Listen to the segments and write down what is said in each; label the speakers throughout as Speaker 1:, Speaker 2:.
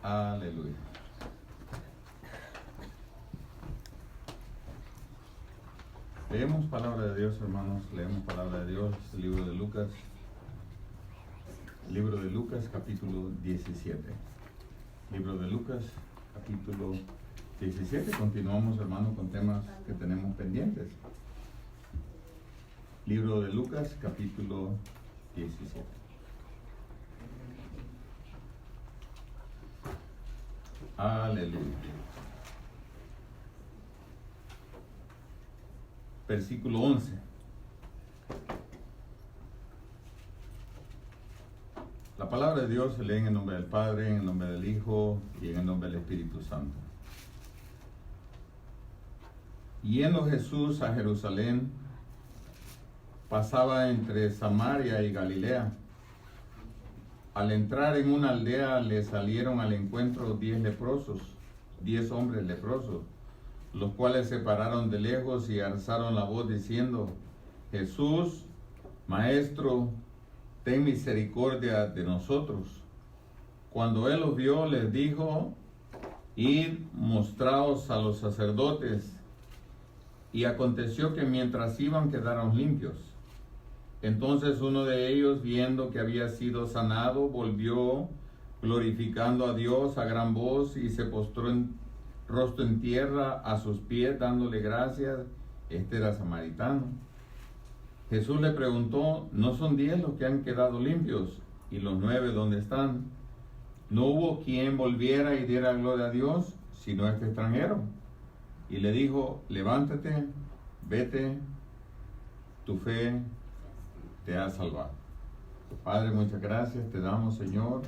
Speaker 1: Aleluya. Leemos palabra de Dios, hermanos. Leemos palabra de Dios, libro de Lucas. Libro de Lucas, capítulo 17. Libro de Lucas, capítulo 17. Continuamos, hermanos, con temas que tenemos pendientes. Libro de Lucas, capítulo 17. Aleluya. Versículo 11. La palabra de Dios se lee en el nombre del Padre, en el nombre del Hijo y en el nombre del Espíritu Santo. Yendo Jesús a Jerusalén, pasaba entre Samaria y Galilea. Al entrar en una aldea le salieron al encuentro 10 hombres leprosos, los cuales se pararon de lejos y alzaron la voz diciendo: Jesús, Maestro, ten misericordia de nosotros. Cuando él los vio, les dijo: Id, mostraos a los sacerdotes. Y aconteció que mientras iban quedaron limpios. Entonces uno de ellos, viendo que había sido sanado, volvió glorificando a Dios a gran voz y se postró rostro en tierra a sus pies, dándole gracias. Este era samaritano. Jesús le preguntó: ¿no son 10 los que han quedado limpios? ¿Y los 9 dónde están? No hubo quien volviera y diera gloria a Dios, sino este extranjero. Y le dijo: levántate, vete, tu fe te ha salvado. Padre, muchas gracias te damos, Señor,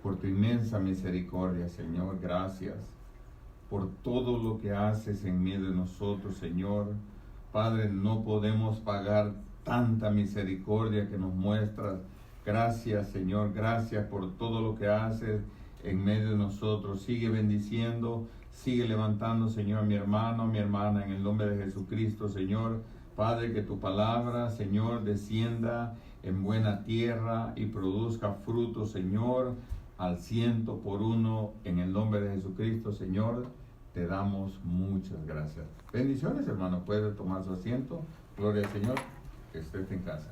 Speaker 1: por tu inmensa misericordia, Señor. Gracias por todo lo que haces en medio de nosotros, Señor. Padre, no podemos pagar tanta misericordia que nos muestras. Gracias, Señor. Gracias por todo lo que haces en medio de nosotros. Sigue bendiciendo, sigue levantando, Señor, a mi hermano, a mi hermana, en el nombre de Jesucristo, Señor. Padre, que tu palabra, Señor, descienda en buena tierra y produzca fruto, Señor, al 100%, en el nombre de Jesucristo, Señor. Te damos muchas gracias. Bendiciones, hermano. Puede tomar su asiento. Gloria al Señor. Que estés en casa.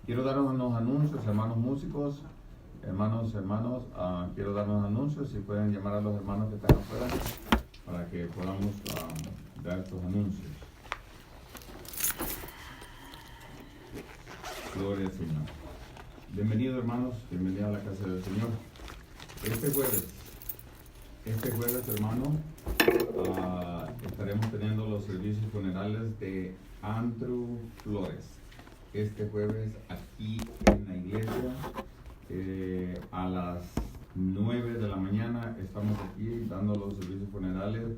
Speaker 1: Quiero dar unos anuncios, hermanos músicos. Hermanos, quiero dar unos anuncios. Si pueden llamar a los hermanos que están afuera para que podamos dar estos anuncios. Gloria al Señor. Bienvenidos, hermanos. Bienvenidos a la casa del Señor. Este jueves, hermano, estaremos teniendo los servicios funerales de Andrew Flores. Este jueves aquí en la iglesia, a las 9 de la mañana, estamos aquí dando los servicios funerales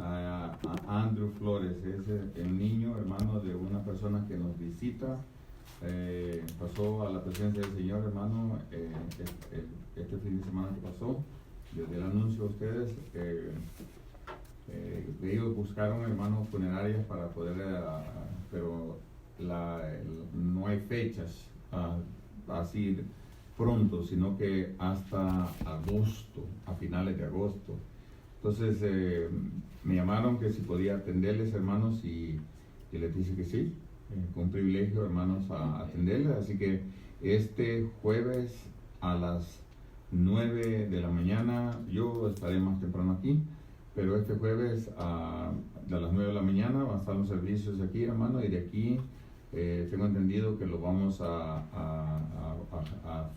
Speaker 1: a Andrew Flores. Es el niño, hermano, de una persona que nos visita. Pasó a la presencia del Señor, hermano, este fin de semana que pasó. Desde el anuncio a ustedes, ellos buscaron, hermanos, funerarias para poder, pero no hay fechas así pronto, sino que hasta agosto, a finales de agosto. Entonces me llamaron que si podía atenderles, hermanos, y les dije que sí, con privilegio, hermanos, a atenderles. Así que este jueves a las 9 de la mañana, yo estaré más temprano aquí, pero este jueves a las 9 de la mañana van a estar los servicios aquí, hermano, y de aquí tengo entendido que lo vamos a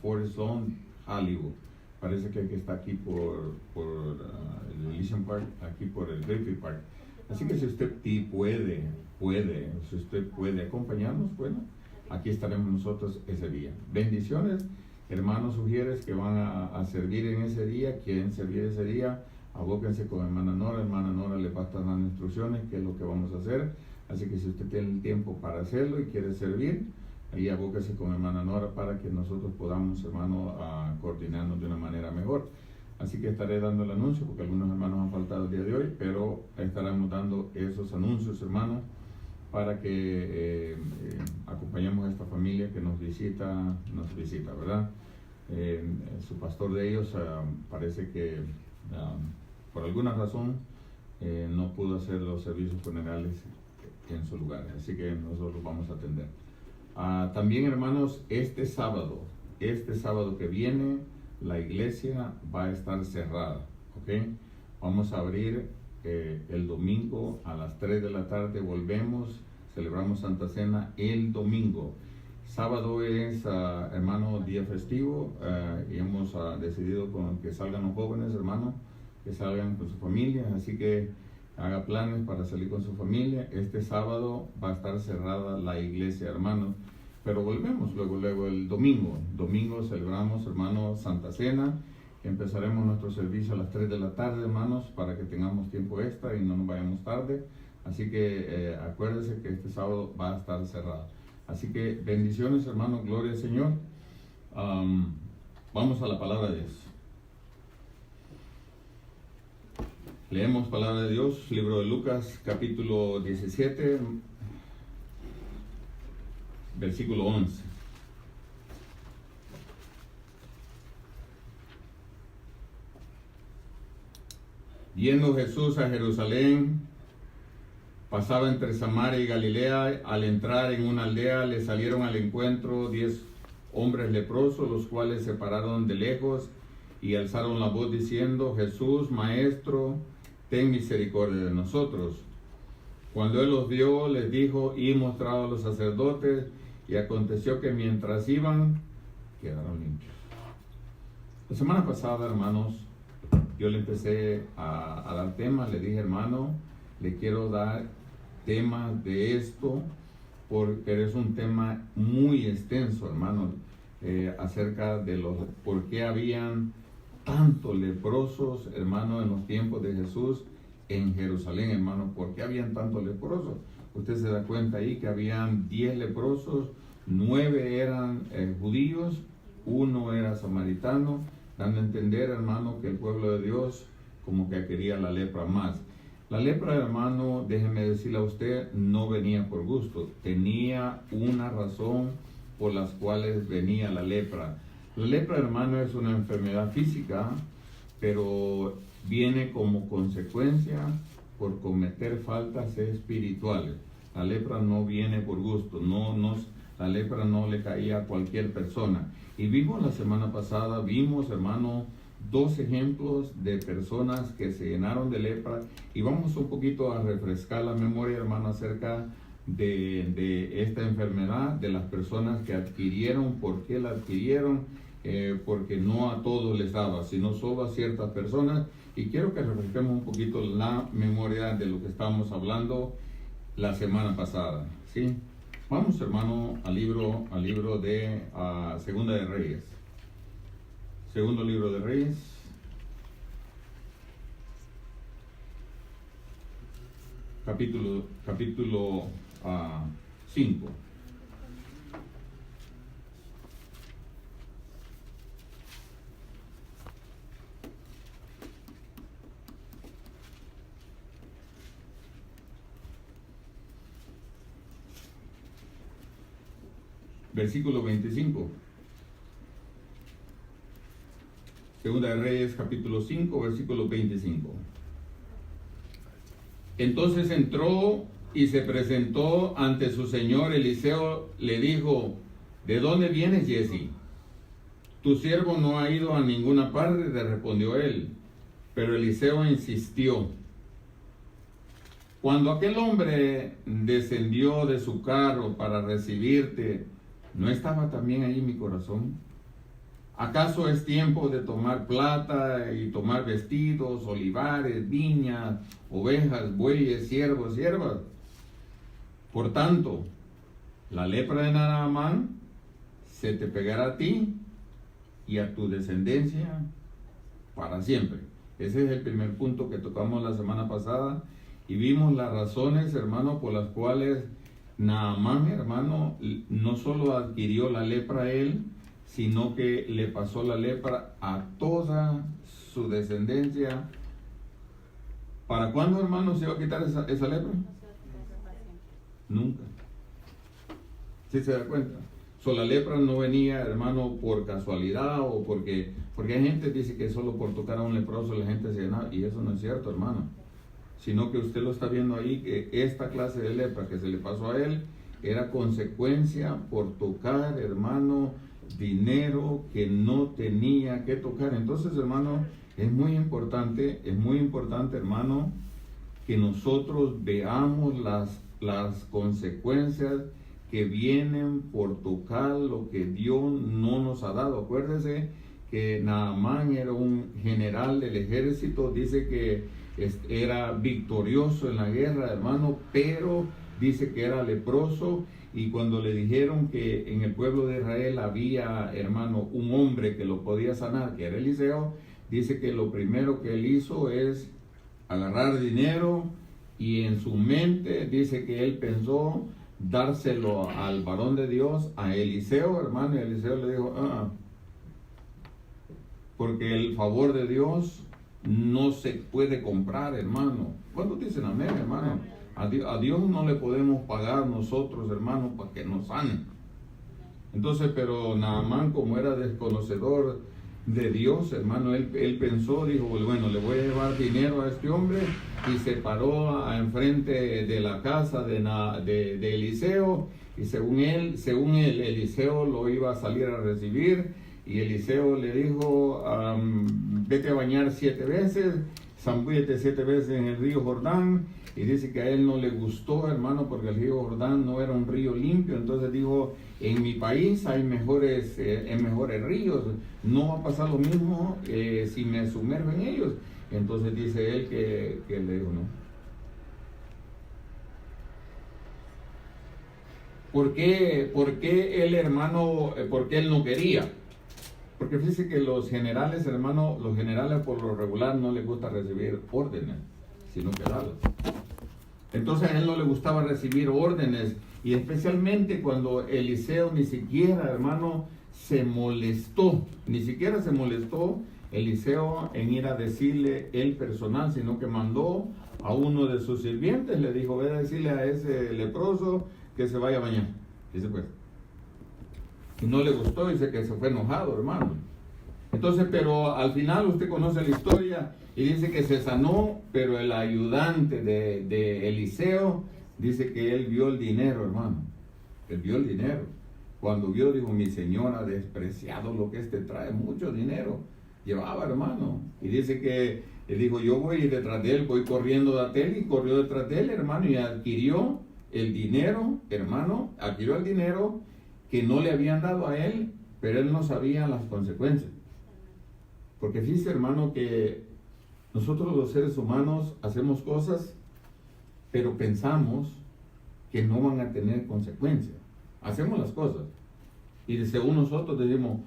Speaker 1: Forest Lawn, Hollywood. Parece que está aquí por el Elysian Park, aquí por el Griffith Park. Así que si usted si usted puede acompañarnos, bueno, aquí estaremos nosotros ese día. Bendiciones, hermanos sugieres que van a servir en ese día, quieren servir ese día, abóquense con hermana Nora le va a estar dando instrucciones, qué es lo que vamos a hacer. Así que si usted tiene el tiempo para hacerlo y quiere servir, ahí abóquese con hermana Nora para que nosotros podamos, hermano, coordinarnos de una manera mejor. Así que estaré dando el anuncio porque algunos hermanos han faltado el día de hoy, pero estaremos dando esos anuncios, hermanos, para que acompañemos a esta familia que nos visita, ¿verdad? su pastor de ellos parece que por alguna razón no pudo hacer los servicios funerales en su lugar, así que nosotros vamos a atender. También, hermanos, este sábado que viene, la iglesia va a estar cerrada, ¿ok? Vamos a abrir el domingo a las 3 de la tarde, volvemos, celebramos Santa Cena el domingo. Sábado es, hermano, día festivo, y hemos decidido que salgan los jóvenes, hermano, que salgan con su familia, así que haga planes para salir con su familia. Este sábado va a estar cerrada la iglesia, hermano, pero volvemos luego el domingo. Domingo celebramos, hermano, Santa Cena. Empezaremos nuestro servicio a las 3 de la tarde, hermanos, para que tengamos tiempo extra y no nos vayamos tarde. Así que acuérdense que este sábado va a estar cerrado. Así que bendiciones, hermanos, gloria al Señor. Vamos a la palabra de Dios. Leemos palabra de Dios, libro de Lucas, capítulo 17, versículo 11. Yendo Jesús a Jerusalén, pasaba entre Samaria y Galilea. Al entrar en una aldea, le salieron al encuentro 10 hombres leprosos, los cuales se pararon de lejos y alzaron la voz diciendo: Jesús, Maestro, ten misericordia de nosotros. Cuando él los vio, les dijo: id mostrado a los sacerdotes. Y aconteció que mientras iban, quedaron limpios. La semana pasada, hermanos, yo le empecé a dar temas. Le dije: hermano, le quiero dar temas de esto, porque es un tema muy extenso, hermano, acerca de por qué habían tantos leprosos, hermano, en los tiempos de Jesús en Jerusalén, hermano. ¿Por qué habían tantos leprosos? Usted se da cuenta ahí que habían 10 leprosos, 9 eran judíos, 1 era samaritano, dando a entender, hermano, que el pueblo de Dios como que quería la lepra más. La lepra, hermano, déjeme decirle a usted, no venía por gusto, tenía una razón por las cuales venía la lepra. La lepra, hermano, es una enfermedad física, pero viene como consecuencia por cometer faltas espirituales. La lepra no viene por gusto, la lepra no le caía a cualquier persona. Y vimos la semana pasada, hermano, 2 ejemplos de personas que se llenaron de lepra, y vamos un poquito a refrescar la memoria, hermano, acerca de esta enfermedad, de las personas que adquirieron, por qué la adquirieron, porque no a todos les daba, sino solo a ciertas personas. Y quiero que refresquemos un poquito la memoria de lo que estábamos hablando la semana pasada, ¿sí? Vamos, hermano, al libro de Segunda de Reyes. Segundo libro de Reyes. Capítulo 5. Versículo 25. Segunda de Reyes, capítulo 5, versículo 25. Entonces entró y se presentó ante su señor. Eliseo le dijo: ¿de dónde vienes, Giezi? Tu siervo no ha ido a ninguna parte, le respondió él. Pero Eliseo insistió: cuando aquel hombre descendió de su carro para recibirte, ¿no estaba también ahí mi corazón? ¿Acaso es tiempo de tomar plata y tomar vestidos, olivares, viñas, ovejas, bueyes, siervos, siervas? Por tanto, la lepra de Naamán se te pegará a ti y a tu descendencia para siempre. Ese es el primer punto que tocamos la semana pasada, y vimos las razones, hermano, por las cuales Naamán, hermano, no solo adquirió la lepra él, sino que le pasó la lepra a toda su descendencia. ¿Para cuándo, hermano, se va a quitar esa lepra? Nunca. ¿Sí se da cuenta? La lepra no venía, hermano, por casualidad o porque hay gente que dice que solo por tocar a un leproso la gente se llena, y eso no es cierto, hermano. Sino que usted lo está viendo ahí, que esta clase de lepra que se le pasó a él era consecuencia por tocar, hermano, dinero que no tenía que tocar. Entonces, hermano, es muy importante, hermano, que nosotros veamos las consecuencias que vienen por tocar lo que Dios no nos ha dado. Acuérdese que Naamán era un general del ejército, dice que era victorioso en la guerra, hermano, pero dice que era leproso, y cuando le dijeron que en el pueblo de Israel había, hermano, un hombre que lo podía sanar, que era Eliseo, dice que lo primero que él hizo es agarrar dinero, y en su mente dice que él pensó dárselo al varón de Dios, a Eliseo, hermano, y Eliseo le dijo, porque el favor de Dios no se puede comprar, hermano. ¿Cuántos dicen amén, hermano? A Dios no le podemos pagar nosotros, hermano, para que nos sane. Entonces, pero Naamán, como era desconocedor de Dios, hermano, él pensó, dijo, bueno, le voy a llevar dinero a este hombre, y se paró enfrente de la casa de Eliseo, y según él, Eliseo lo iba a salir a recibir, y Eliseo le dijo, vete a bañar 7 veces, zambúllete 7 veces en el río Jordán. Y dice que a él no le gustó, hermano, porque el río Jordán no era un río limpio. Entonces dijo, en mi país hay mejores ríos, no va a pasar lo mismo si me sumerjo en ellos. Entonces dice él que le dijo, no. ¿Por qué él, hermano, por qué él no quería? Porque fíjese que los generales, hermano, por lo regular no les gusta recibir órdenes, sino que darlas. Entonces a él no le gustaba recibir órdenes, y especialmente cuando Eliseo ni siquiera, hermano, se molestó Eliseo en ir a decirle el personal, sino que mandó a uno de sus sirvientes, le dijo, ve a decirle a ese leproso que se vaya a bañar. Dice pues, y no le gustó, dice que se fue enojado, hermano. Entonces, pero al final usted conoce la historia, y dice que se sanó, pero el ayudante de Eliseo dice que él vio el dinero, hermano. Él vio el dinero. Cuando vio, dijo, mi señor ha despreciado lo que trae, mucho dinero. Llevaba, hermano. Y dice que él dijo, yo voy detrás de él, voy corriendo de él, y corrió detrás de él, hermano, y adquirió el dinero, hermano, que no le habían dado a él, pero él no sabía las consecuencias. Porque fíjese, hermano, que nosotros los seres humanos hacemos cosas, pero pensamos que no van a tener consecuencias. Hacemos las cosas, y según nosotros decimos,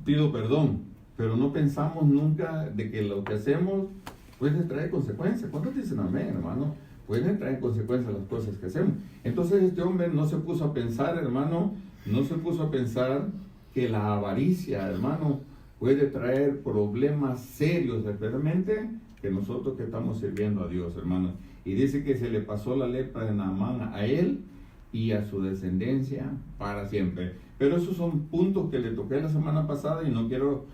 Speaker 1: pido perdón, pero no pensamos nunca de que lo que hacemos puede traer consecuencias. ¿Cuántos dicen amén, hermano? Pueden traer consecuencias las cosas que hacemos. Entonces este hombre no se puso a pensar, hermano, que la avaricia, hermano, puede traer problemas serios, especialmente que nosotros que estamos sirviendo a Dios, hermano. Y dice que se le pasó la lepra de Naamán a él y a su descendencia para siempre. Pero esos son puntos que le toqué la semana pasada, y no quiero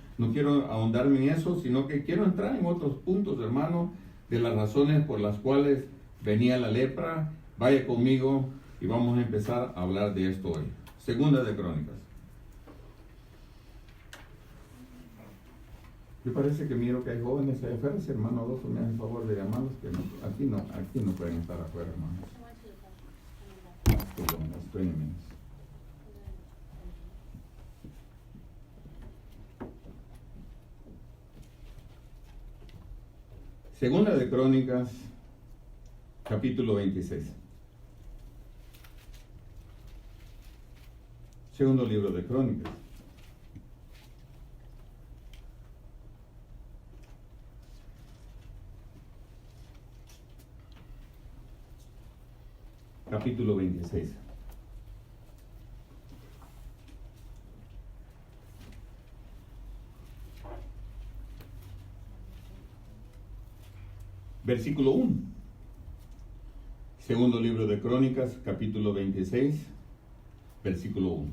Speaker 1: ahondarme en eso, sino que quiero entrar en otros puntos, hermano, de las razones por las cuales venía la lepra. Vaya conmigo y vamos a empezar a hablar de esto hoy. Segunda de Crónicas. Me parece que miro que hay jóvenes allá afuera. Si hermano Adolfo me hace el favor de llamarlos, que no, aquí no pueden estar afuera, hermanos. Estoy en menos. Segunda de Crónicas, capítulo 26. Segundo libro de Crónicas. Capítulo 26. Versículo 1. Segundo libro de Crónicas, capítulo 26, versículo 1.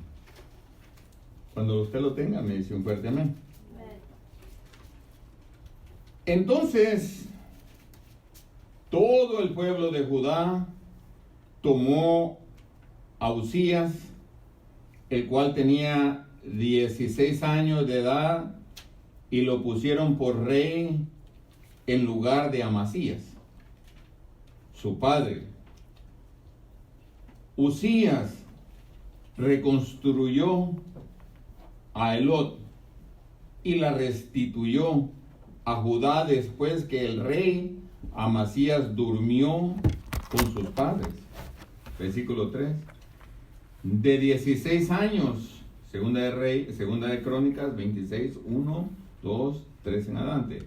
Speaker 1: Cuando usted lo tenga, me dice un fuerte amén. Entonces, todo el pueblo de Judá tomó a Uzías, el cual tenía 16 años de edad, y lo pusieron por rey en lugar de Amasías, su padre. Uzías reconstruyó a Elot y la restituyó a Judá después que el rey Amasías durmió con sus padres. Versículo 3. De 16 años, segunda de Crónicas 26, 1, 2, 3 en adelante.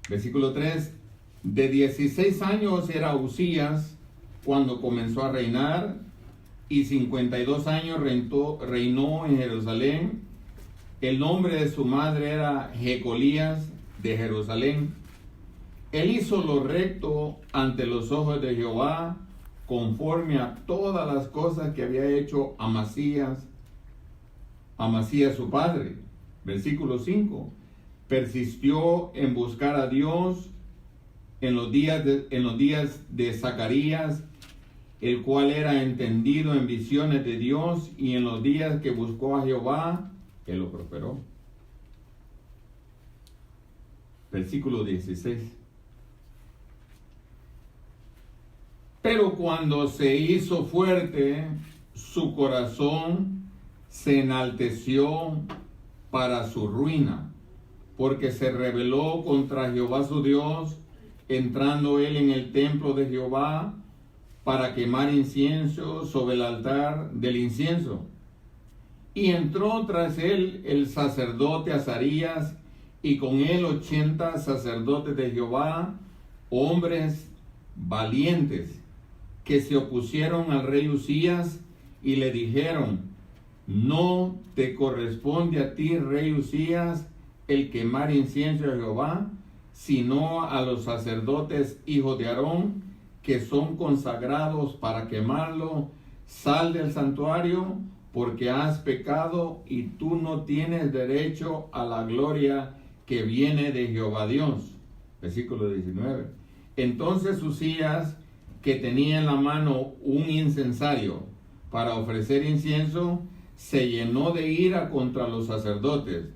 Speaker 1: Versículo 3. De 16 años era Uzías cuando comenzó a reinar, y 52 años reinó en Jerusalén. El nombre de su madre era Jecolías de Jerusalén. Él hizo lo recto ante los ojos de Jehová, conforme a todas las cosas que había hecho Amasías su padre. Versículo 5. Persistió en buscar a Dios en los días de Zacarías, el cual era entendido en visiones de Dios, y en los días que buscó a Jehová, él lo prosperó. Versículo 16. Pero cuando se hizo fuerte, su corazón se enalteció para su ruina, porque se rebeló contra Jehová su Dios, entrando él en el templo de Jehová para quemar incienso sobre el altar del incienso. Y entró tras él el sacerdote Azarías, y con él 80 sacerdotes de Jehová, hombres valientes, que se opusieron al rey Uzías y le dijeron: no te corresponde a ti, rey Uzías, el quemar incienso a Jehová, sino a los sacerdotes hijos de Aarón, que son consagrados para quemarlo. Sal del santuario, porque has pecado, y tú no tienes derecho a la gloria que viene de Jehová Dios. Versículo 19. Entonces Uzías, que tenía en la mano un incensario para ofrecer incienso, se llenó de ira contra los sacerdotes.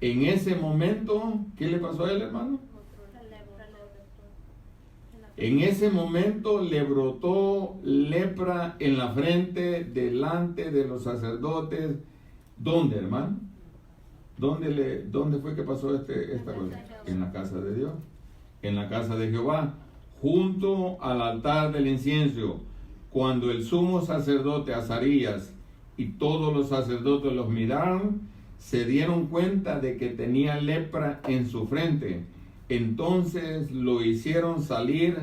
Speaker 1: En ese momento, ¿qué le pasó a él, hermano? En ese momento le brotó lepra en la frente delante de los sacerdotes. ¿Dónde, hermano? ¿Dónde fue que pasó esta cosa? En la casa de Dios, en la casa de Jehová, junto al altar del incienso. Cuando el sumo sacerdote Azarías y todos los sacerdotes los miraron, se dieron cuenta de que tenía lepra en su frente. Entonces lo hicieron salir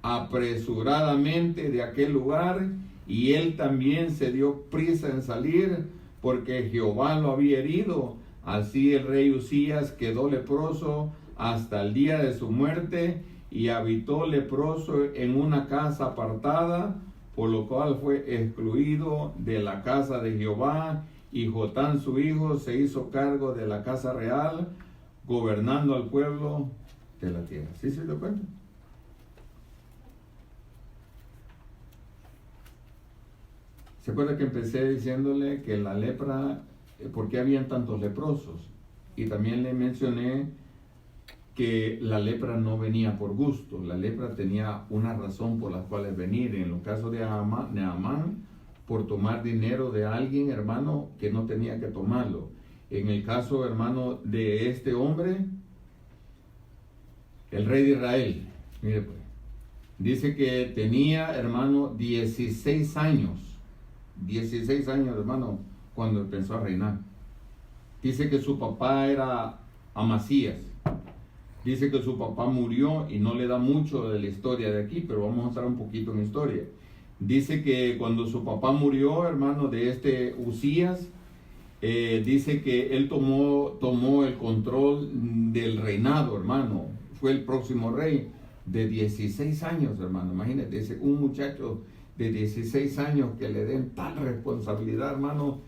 Speaker 1: apresuradamente de aquel lugar, y él también se dio prisa en salir, porque Jehová lo había herido. Así el rey Uzías quedó leproso hasta el día de su muerte, y habitó leproso en una casa apartada, por lo cual fue excluido de la casa de Jehová. Y Jotán su hijo se hizo cargo de la casa real, gobernando al pueblo de la tierra. ¿Sí se dio cuenta? ¿Se acuerda que empecé diciéndole que la lepra, por qué habían tantos leprosos? Y también le mencioné que la lepra no venía por gusto. La lepra tenía una razón por la cual venir. En el caso de Naamán, por tomar dinero de alguien, hermano, que no tenía que tomarlo. En el caso, hermano, de este hombre, el rey de Israel, mire pues, dice que tenía, hermano, 16 años, hermano, cuando empezó a reinar. Dice que su papá era Amasías. Dice que su papá murió, y no le da mucho de la historia de aquí, pero vamos a entrar un poquito en historia. Dice que cuando su papá murió, hermano, de este Uzías, dice que él tomó el control del reinado, hermano. Fue el próximo rey de 16 años, hermano. Imagínate, un muchacho de 16 años que le den tal responsabilidad, hermano.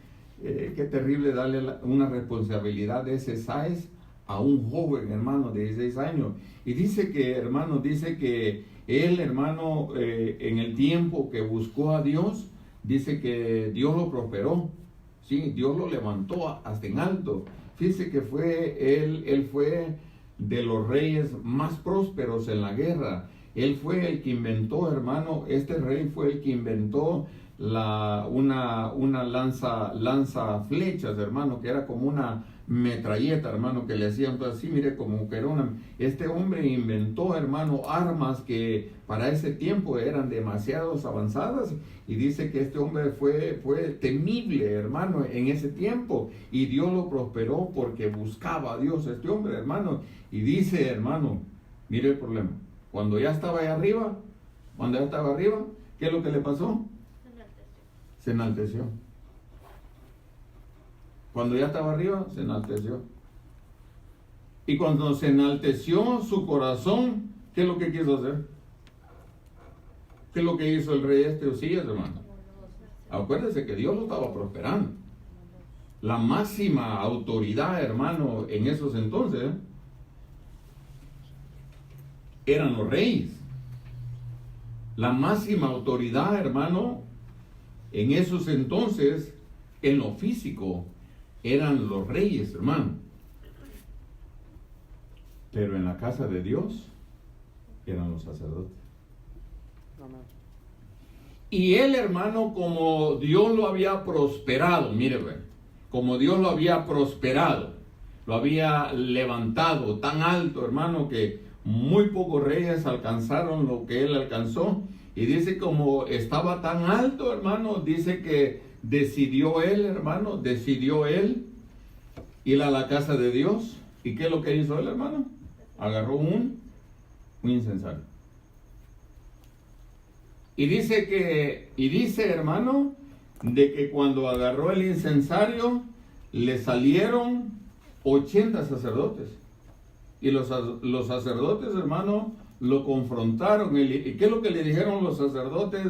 Speaker 1: qué terrible darle una responsabilidad de ese size a un joven, hermano, de 16 años. Y dice que, hermano, dice que él, hermano, en el tiempo que buscó a Dios, dice que Dios lo prosperó, ¿sí? Dios lo levantó hasta en alto. Fíjese que él fue de los reyes más prósperos en la guerra. Él fue el que inventó, hermano, este rey fue el que inventó una lanza flechas, hermano, que era como una metralleta, hermano, que le hacían todo así, mire, como que era este hombre inventó, hermano, armas que para ese tiempo eran demasiado avanzadas, y dice que este hombre fue temible, hermano, en ese tiempo, y Dios lo prosperó porque buscaba a Dios este hombre, hermano. Y dice, hermano, mire el problema, cuando ya estaba ahí arriba, ¿qué es lo que le pasó? Se enalteció. Cuando ya estaba arriba, se enalteció. Y cuando se enalteció su corazón, ¿qué es lo que quiso hacer? ¿Qué es lo que hizo el rey Usías, hermano? Acuérdese que Dios lo estaba prosperando. La máxima autoridad, hermano, en esos entonces, eran los reyes. La máxima autoridad, hermano, en esos entonces, en lo físico, eran los reyes, hermano. Pero en la casa de Dios, eran los sacerdotes. Y él, hermano, como Dios lo había prosperado, mire, como Dios lo había prosperado, lo había levantado tan alto, hermano, que muy pocos reyes alcanzaron lo que él alcanzó. Y dice, como estaba tan alto, hermano, dice que decidió él ir a la casa de Dios. ¿Y qué es lo que hizo él, hermano? Agarró un incensario. Y dice, hermano, de que cuando agarró el incensario, le salieron 80 sacerdotes. Y los sacerdotes, hermano, lo confrontaron. ¿Y qué es lo que le dijeron los sacerdotes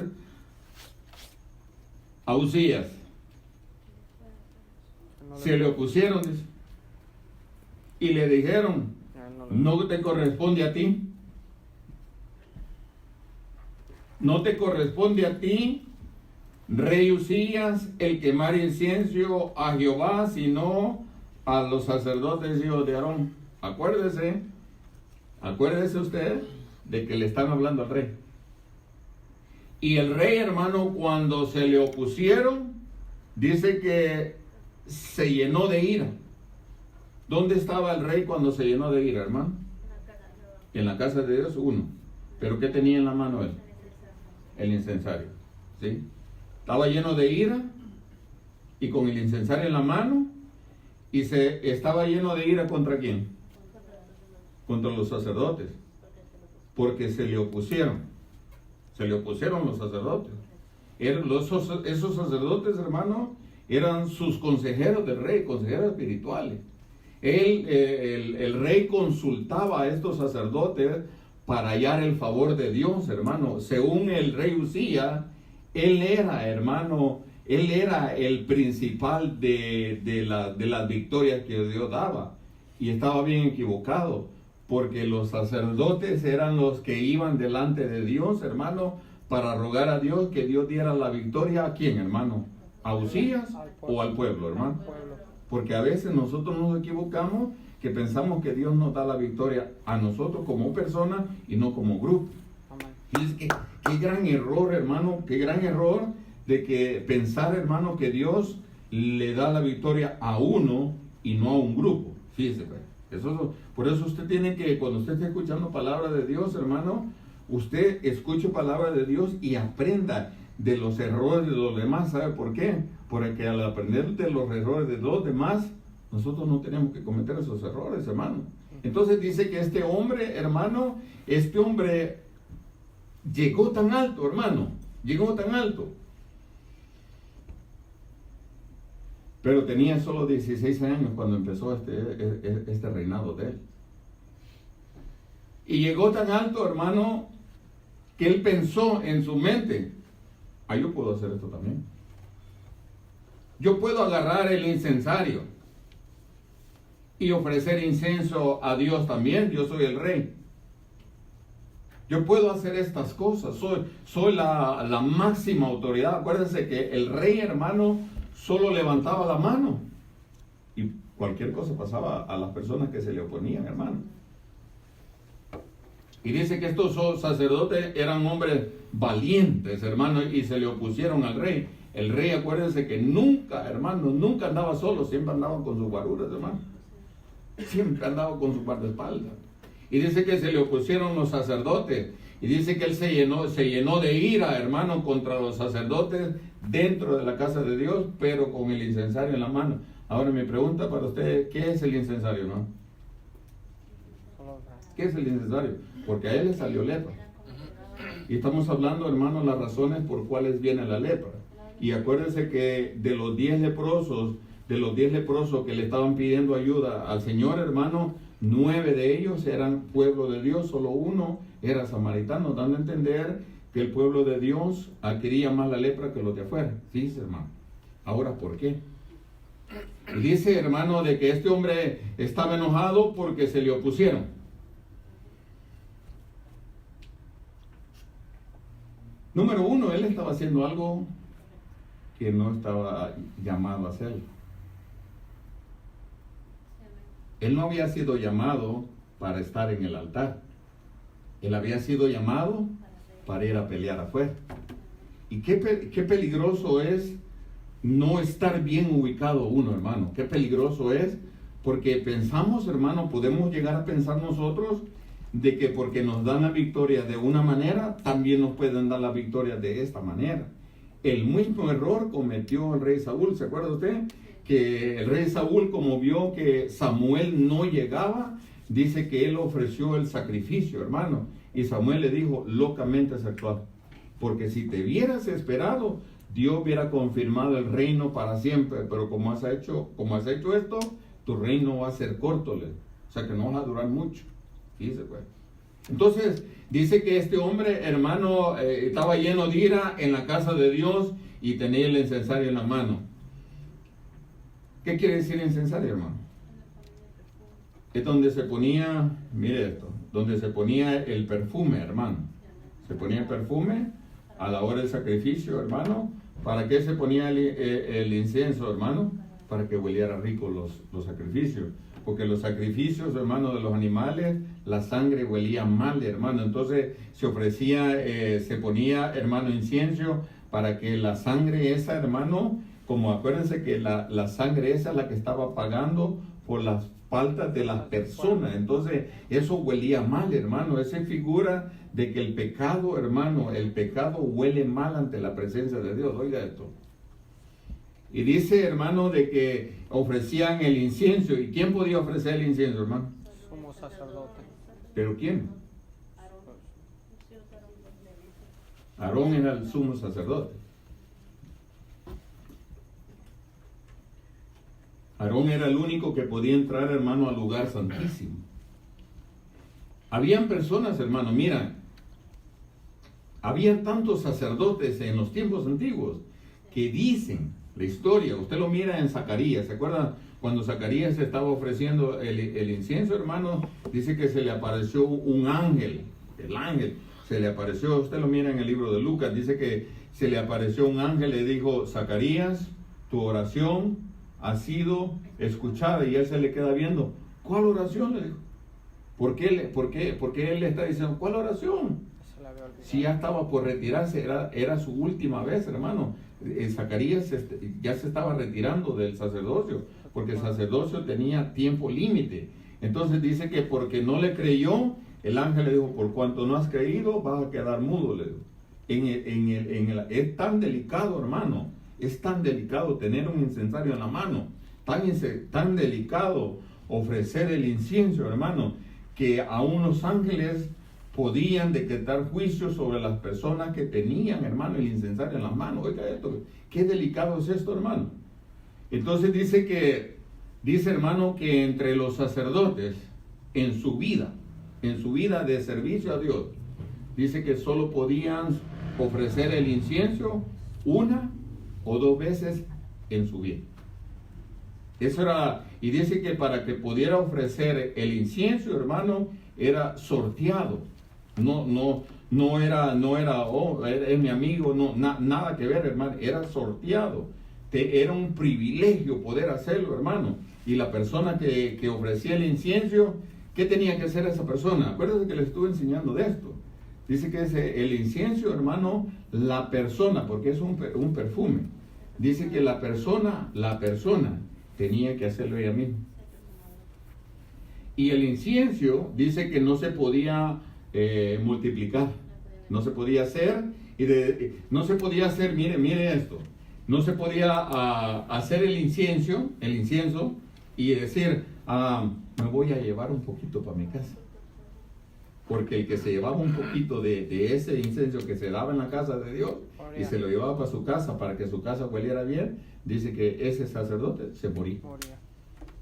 Speaker 1: a Usías? Se le opusieron, dice, y le dijeron, no te corresponde a ti. No te corresponde a ti, rey Usías, el quemar incienso a Jehová, sino a los sacerdotes hijos de Aarón. Acuérdese usted de que le están hablando al rey. Y el rey, hermano, cuando se le opusieron, dice que se llenó de ira. ¿Dónde estaba el rey cuando se llenó de ira, hermano? En la casa de Dios, uno. ¿Pero qué tenía en la mano él? El incensario, ¿sí? Estaba lleno de ira y con el incensario en la mano, y estaba lleno de ira ¿contra quién? Contra los sacerdotes, porque se le opusieron los sacerdotes. Esos sacerdotes, hermano, eran sus consejeros del rey, consejeros espirituales. El rey consultaba a estos sacerdotes para hallar el favor de Dios, hermano. Según el rey Usías, él era, hermano, el principal de las victorias que Dios daba. Y estaba bien equivocado, porque los sacerdotes eran los que iban delante de Dios, hermano, para rogar a Dios que Dios diera la victoria. ¿A quién, hermano? ¿A Usías o al pueblo, hermano? Porque a veces nosotros nos equivocamos, que pensamos que Dios nos da la victoria a nosotros como persona y no como grupo. Fíjense qué gran error, hermano, qué gran error de que pensar, hermano, que Dios le da la victoria a uno y no a un grupo. Fíjese, por eso usted tiene que, cuando usted esté escuchando palabra de Dios, hermano, usted escuche palabra de Dios y aprenda de los errores de los demás. ¿Sabe por qué? Porque al aprender de los errores de los demás, nosotros no tenemos que cometer esos errores, hermano. Entonces dice que este hombre, hermano, llegó tan alto, hermano, llegó tan alto. Pero tenía solo 16 años cuando empezó este reinado de él. Y llegó tan alto, hermano, que él pensó en su mente, yo puedo hacer esto también. Yo puedo agarrar el incensario y ofrecer incienso a Dios también. Yo soy el rey. Yo puedo hacer estas cosas. Soy la máxima autoridad. Acuérdense que el rey, hermano, solo levantaba la mano y cualquier cosa pasaba a las personas que se le oponían, hermano. Y dice que estos sacerdotes eran hombres valientes, hermano, y se le opusieron al rey. El rey, acuérdense que nunca, hermano, nunca andaba solo, siempre andaba con sus guaruras, hermano. Siempre andaba con su guardaespaldas. Y dice que se le opusieron los sacerdotes. Y dice que él se llenó de ira, hermano, contra los sacerdotes dentro de la casa de Dios, pero con el incensario en la mano. Ahora mi pregunta para ustedes, ¿qué es el incensario, no? ¿Qué es el incensario? Porque a él le salió lepra. Y estamos hablando, hermano, las razones por cuales viene la lepra. Y acuérdense que de los 10 leprosos que le estaban pidiendo ayuda al Señor, hermano, 9 de ellos eran pueblo de Dios, solo uno era samaritano, dando a entender que el pueblo de Dios adquiría más la lepra que los de afuera. Fíjense, hermano. Ahora, ¿por qué? Y dice, hermano, de que este hombre estaba enojado porque se le opusieron. Número 1, él estaba haciendo algo que no estaba llamado a hacerlo. Él no había sido llamado para estar en el altar. Él había sido llamado para ir a pelear afuera. Y qué peligroso es no estar bien ubicado uno, hermano. Qué peligroso es, porque pensamos, hermano, podemos llegar a pensar nosotros de que porque nos dan la victoria de una manera, también nos pueden dar la victoria de esta manera. El mismo error cometió el rey Saúl. ¿Se acuerda usted? Que el rey Saúl, como vio que Samuel no llegaba, dice que él ofreció el sacrificio, hermano. Y Samuel le dijo, locamente has actuado. Porque si te hubieras esperado, Dios hubiera confirmado el reino para siempre. Pero como has hecho esto, tu reino va a ser corto. O sea que no va a durar mucho. Dice, pues. Entonces, dice que este hombre, hermano, estaba lleno de ira en la casa de Dios y tenía el incensario en la mano. ¿Qué quiere decir incensario, hermano? Es donde se ponía, mire esto, donde se ponía el perfume, hermano. Se ponía el perfume a la hora del sacrificio, hermano. ¿Para qué se ponía el incienso, hermano? Para que hueliera rico los sacrificios. Porque los sacrificios, hermano, de los animales, la sangre huelía mal, hermano. Entonces se ofrecía, se ponía, hermano, incienso para que la sangre esa, hermano, como acuérdense que la sangre esa es la que estaba pagando por las faltas de las personas. Entonces eso huelía mal, hermano. Esa figura de que el pecado, hermano, el pecado huele mal ante la presencia de Dios. Oiga esto. Y dice, hermano, de que ofrecían el incienso. ¿Y quién podía ofrecer el incienso, hermano?
Speaker 2: Sumo sacerdote.
Speaker 1: ¿Pero quién? Aarón era el sumo sacerdote. Aarón era el único que podía entrar, hermano, al lugar santísimo. Habían personas, hermano, mira, había tantos sacerdotes en los tiempos antiguos que dicen la historia, usted lo mira en Zacarías, ¿se acuerdan? Cuando Zacarías estaba ofreciendo el incienso, hermano, dice que se le apareció un ángel, el ángel, se le apareció, usted lo mira en el libro de Lucas, dice que se le apareció un ángel, le dijo, Zacarías, tu oración ha sido escuchada, y él se le queda viendo, ¿cuál oración? Le dijo. ¿Por qué él le está diciendo, ¿cuál oración? Si ya estaba por retirarse, era su última vez, hermano. Zacarías ya se estaba retirando del sacerdocio, porque el sacerdocio tenía tiempo límite. Entonces dice que porque no le creyó, el ángel le dijo, por cuanto no has creído, vas a quedar mudo, le dijo. Es tan delicado, hermano, es tan delicado tener un incensario en la mano, tan delicado ofrecer el incienso, hermano, que aún los ángeles podían decretar juicio sobre las personas que tenían, hermano, el incensario en las manos. Oiga esto, qué delicado es esto, hermano. Entonces dice, hermano, que entre los sacerdotes, en su vida de servicio a Dios, dice que solo podían ofrecer el incienso 1 o 2 veces en su vida. Eso era, y dice que para que pudiera ofrecer el incienso, hermano, era sorteado. No era, oh, es mi amigo, nada que ver, hermano, era sorteado. Era un privilegio poder hacerlo, hermano. Y la persona que ofrecía el incienso, ¿qué tenía que hacer esa persona? Acuérdense que le estuve enseñando de esto. Dice que el incienso, hermano, la persona, porque es un perfume. Dice que la persona tenía que hacerlo ella misma. Y el incienso dice que no se podía multiplicar, no se podía hacer, no se podía hacer, mire esto, no se podía hacer el incienso y decir, me voy a llevar un poquito para mi casa. Porque el que se llevaba un poquito de ese incienso que se daba en la casa de Dios y se lo llevaba para su casa, para que su casa hueliera bien, dice que ese sacerdote se moría.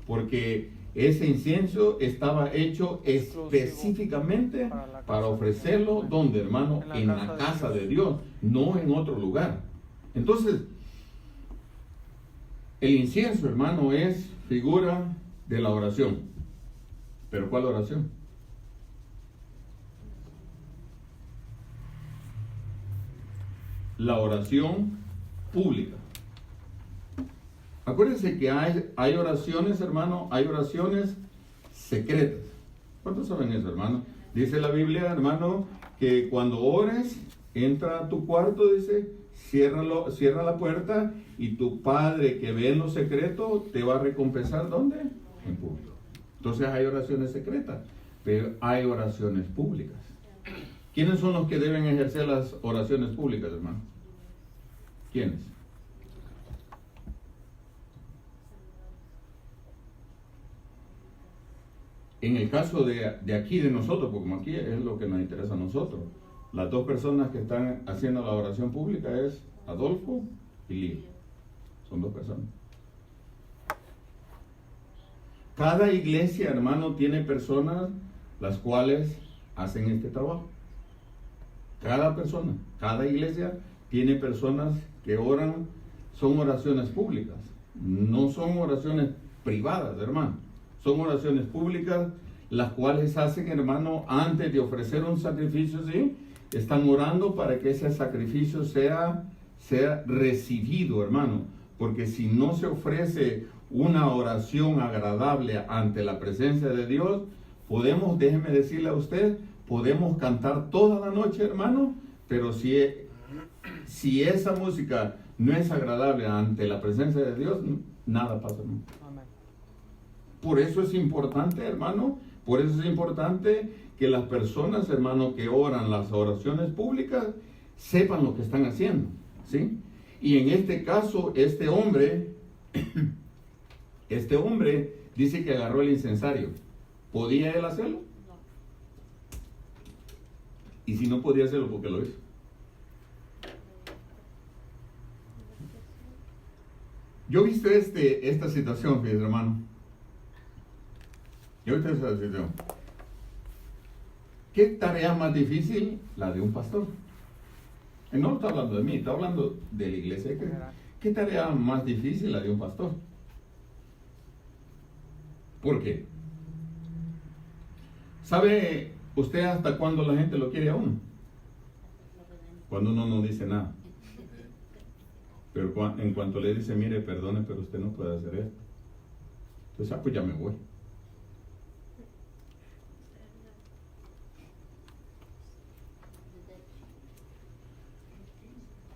Speaker 1: Porque ese incienso estaba hecho específicamente para ofrecerlo, ¿dónde, hermano? En la casa de Dios, no en otro lugar. Entonces, el incienso, hermano, es figura de la oración. ¿Pero cuál oración? La oración pública. Acuérdense que hay oraciones, hermano, hay oraciones secretas. ¿Cuántos saben eso, hermano? Dice la Biblia, hermano, que cuando ores, entra a tu cuarto, dice, cierra la puerta y tu Padre que ve en lo secreto te va a recompensar, ¿dónde? En público. Entonces hay oraciones secretas, pero hay oraciones públicas. ¿Quiénes son los que deben ejercer las oraciones públicas, hermano? ¿Quiénes? En el caso de aquí, de nosotros, porque como aquí es lo que nos interesa a nosotros, las dos personas que están haciendo la oración pública es Adolfo y Lía. Son dos personas. Cada iglesia, hermano, tiene personas las cuales hacen este trabajo. Cada persona, cada iglesia tiene personas que oran, son oraciones públicas, no son oraciones privadas, hermano. Son oraciones públicas, las cuales hacen, hermano, antes de ofrecer un sacrificio, ¿sí? Están orando para que ese sacrificio sea recibido, hermano. Porque si no se ofrece una oración agradable ante la presencia de Dios, déjeme decirle a usted, podemos cantar toda la noche, hermano, pero si esa música no es agradable ante la presencia de Dios, nada pasa nunca. Por eso es importante, hermano, por eso es importante que las personas, hermano, que oran las oraciones públicas, sepan lo que están haciendo, ¿sí? Y en este caso, este hombre dice que agarró el incensario. ¿Podía él hacerlo? No. Y si no podía hacerlo, ¿por qué lo hizo? Yo he visto esta situación, mi hermano. Yo he visto esta situación. ¿Qué tarea más difícil? La de un pastor. Y no está hablando de mí, está hablando de la iglesia. ¿Qué tarea más difícil? La de un pastor. ¿Por qué? ¿Sabe usted hasta cuándo la gente lo quiere a uno? Cuando uno no dice nada. Pero en cuanto le dice, mire, perdone, pero usted no puede hacer esto. Entonces, pues ya me voy.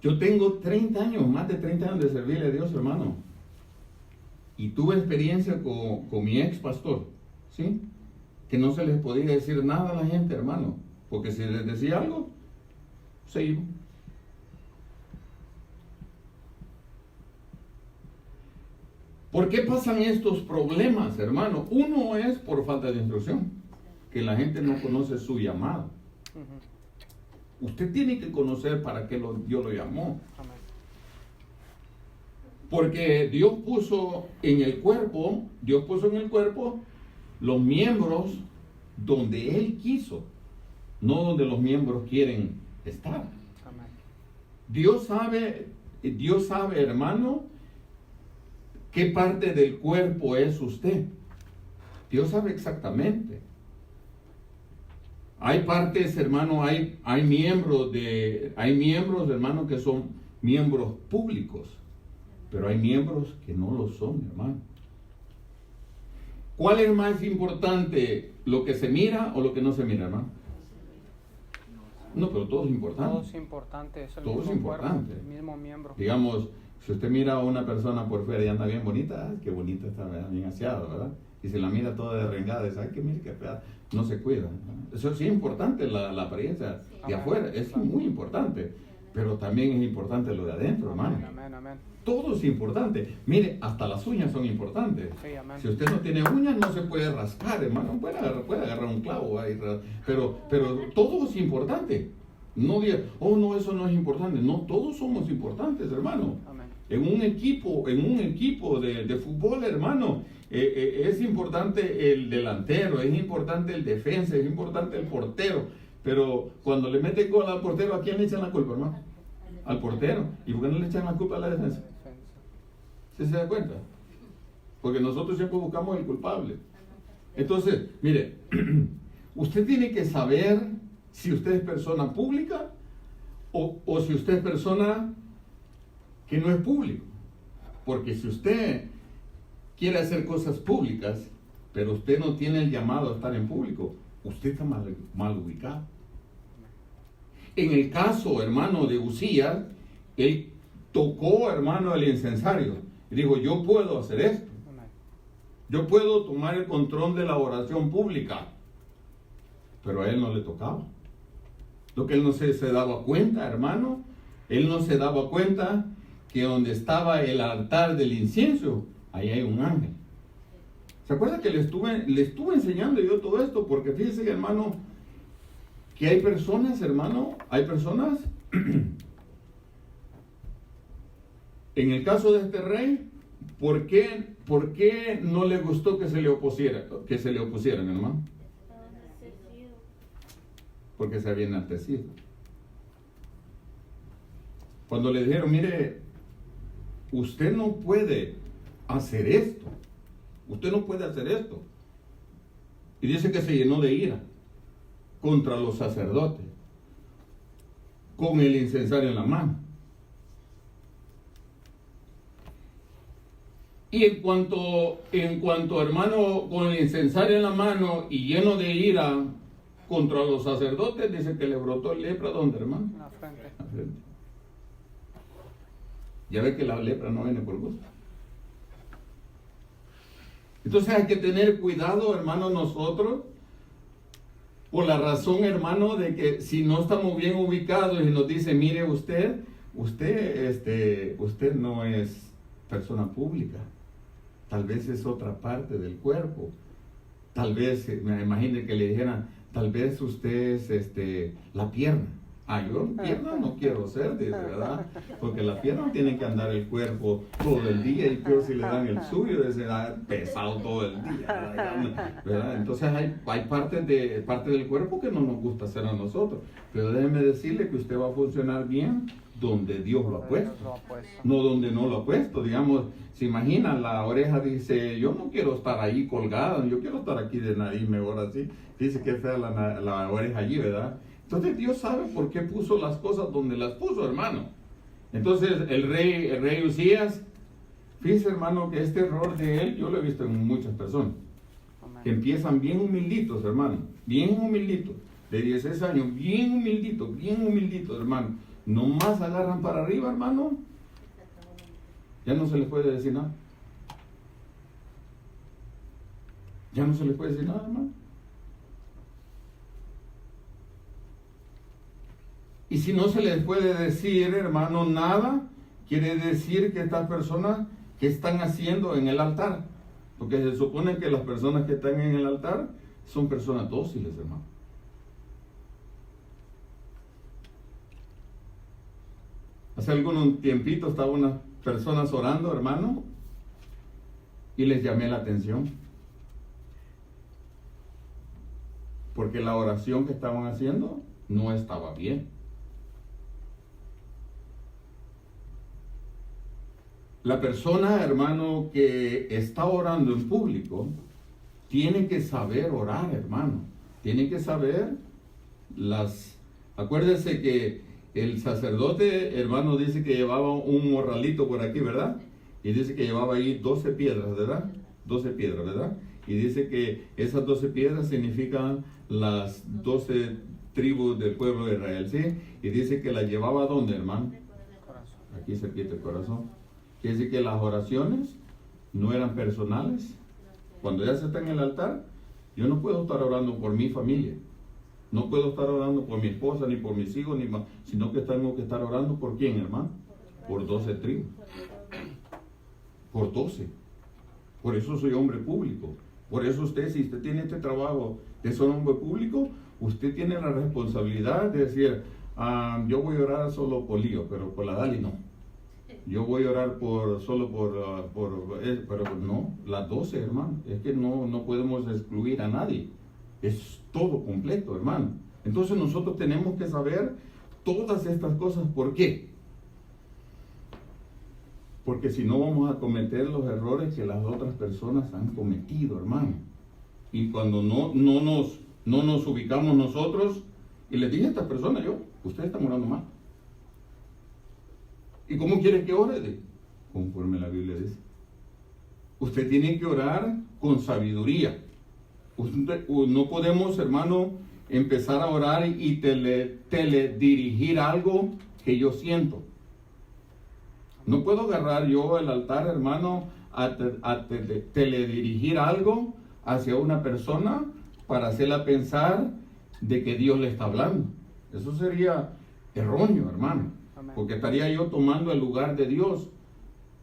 Speaker 1: Yo tengo 30 años, más de 30 años de servirle a Dios, hermano. Y tuve experiencia con mi ex pastor, ¿sí? Que no se les podía decir nada a la gente, hermano. Porque si les decía algo, se iba. ¿Por qué pasan estos problemas, hermano? Uno es por falta de instrucción, que la gente no conoce su llamado. Usted tiene que conocer para qué Dios lo llamó. Porque Dios puso en el cuerpo los miembros donde Él quiso, no donde los miembros quieren estar. Dios sabe, hermano, ¿Qué parte del cuerpo es usted? Dios sabe exactamente. Hay partes, hermano, hay miembros, hermano, que son miembros públicos, pero hay miembros que no lo son, hermano. ¿Cuál es más importante, lo que se mira o lo que no se mira, hermano? No, pero todo es importante.
Speaker 2: Todo es importante, es el
Speaker 1: Todo
Speaker 2: mismo
Speaker 1: es importante.
Speaker 2: cuerpo, el mismo miembro.
Speaker 1: Digamos, si usted mira a una persona por fuera y anda bien bonita, qué bonita está, ¿verdad? Bien aseada, ¿verdad? Y si la mira toda derrengada, dice, ay, que mire qué fea, no se cuida. Eso sí es importante, la apariencia de afuera, es muy importante, pero también es importante lo de adentro, hermano.
Speaker 2: Amén, amén.
Speaker 1: Todo es importante. Mire, hasta las uñas son importantes.
Speaker 2: Sí, amén.
Speaker 1: Si usted no tiene uñas, no se puede rascar, hermano. Puede agarrar un clavo ahí, pero todo es importante. No diga, oh, no, eso no es importante. No, todos somos importantes, hermano.
Speaker 2: Amén.
Speaker 1: En un equipo de fútbol, hermano, es importante el delantero, es importante el defensa, es importante el portero. Pero cuando le meten gol al portero, ¿a quién le echan la culpa, hermano? Al portero. ¿Y por qué no le echan la culpa a la defensa? ¿Sí se da cuenta? Porque nosotros siempre buscamos el culpable. Entonces, mire, usted tiene que saber si usted es persona pública o si usted es persona que no es público. Porque si usted quiere hacer cosas públicas, pero usted no tiene el llamado a estar en público, usted está mal ubicado. En el caso, hermano, de Uzías, él tocó, hermano, el incensario y dijo, yo puedo hacer esto. Yo puedo tomar el control de la oración pública. Pero a él no le tocaba. Lo que él no se daba cuenta, hermano, él no se daba cuenta que donde estaba el altar del incienso, ahí hay un ángel. ¿Se acuerda que le estuve enseñando yo todo esto? Porque fíjese, hermano, que hay personas, hermano, en el caso de este rey, ¿por qué no le gustó que se le opusieran, hermano? Porque se había enaltecido. Cuando le dijeron, mire, usted no puede hacer esto. Usted no puede hacer esto. Y dice que se llenó de ira contra los sacerdotes, con el incensario en la mano. Y en cuanto, hermano, con el incensario en la mano y lleno de ira contra los sacerdotes, dice que le brotó lepra, ¿dónde, hermano?
Speaker 2: En la frente.
Speaker 1: La frente. Ya ve que la lepra no viene por gusto. Entonces hay que tener cuidado, hermano, nosotros, por la razón, hermano, de que si no estamos bien ubicados y nos dice, mire usted no es persona pública, tal vez es otra parte del cuerpo, tal vez, me imagino que le dijeran, tal vez usted es la pierna. Yo pierna no quiero ser, dice, ¿verdad? Porque la pierna tiene que andar el cuerpo todo el día y peor si le dan el suyo, ese pesado todo el día, ¿verdad? Entonces hay parte del cuerpo que no nos gusta hacer a nosotros, pero déjeme decirle que usted va a funcionar bien donde Dios lo ha puesto, no donde no lo ha puesto. Digamos, se imagina, la oreja dice, yo no quiero estar ahí colgada, yo quiero estar aquí de nariz mejor así. Dice que es fea la oreja allí, ¿verdad? Entonces Dios sabe por qué puso las cosas donde las puso, hermano. Entonces el rey Uzías, fíjese, hermano, que este error de él, yo lo he visto en muchas personas, que empiezan bien humilditos, hermano, bien humilditos, de 16 años, bien humilditos, hermano. Nomás agarran para arriba, hermano, ya no se les puede decir nada. Ya no se les puede decir nada, hermano. Y si no se les puede decir, hermano, nada, quiere decir que estas personas, ¿qué están haciendo en el altar? Porque se supone que las personas que están en el altar son personas dóciles, hermano. Hace algún tiempito estaban unas personas orando, hermano, y les llamé la atención. Porque la oración que estaban haciendo no estaba bien. La persona, hermano, que está orando en público, tiene que saber orar, hermano. Tiene que saber Acuérdese que el sacerdote, hermano, dice que llevaba un morralito por aquí, ¿verdad? Y dice que llevaba ahí 12 piedras, ¿verdad? 12 piedras, ¿verdad? Y dice que esas 12 piedras significan las 12 tribus del pueblo de Israel, ¿sí? Y dice que las llevaba ¿a dónde, hermano?
Speaker 2: Corazón.
Speaker 1: Aquí cerquita el corazón. Quiere decir que las oraciones no eran personales. Cuando ya se está en el altar, yo no puedo estar orando por mi familia. No puedo estar orando por mi esposa, ni por mis hijos, sino que tengo que estar orando por quién, hermano. Por 12 tribus. Por 12. Por eso soy hombre público. Por eso usted, si usted tiene este trabajo de ser hombre público, usted tiene la responsabilidad de decir, yo voy a orar solo por Lío, pero por la Dali no. Yo voy a orar solo pero no, las 12, hermano. Es que no podemos excluir a nadie. Es todo completo, hermano. Entonces nosotros tenemos que saber todas estas cosas. ¿Por qué? Porque si no vamos a cometer los errores que las otras personas han cometido, hermano. Y cuando no nos ubicamos nosotros, y les dije a esta persona, ustedes están orando mal. ¿Y cómo quiere que ore? Conforme la Biblia dice. Usted tiene que orar con sabiduría. No podemos, hermano, empezar a orar y teledirigir algo que yo siento. No puedo agarrar yo el altar, hermano, a teledirigir algo hacia una persona para hacerla pensar de que Dios le está hablando. Eso sería erróneo, hermano.
Speaker 2: Amén.
Speaker 1: Porque estaría yo tomando el lugar de Dios.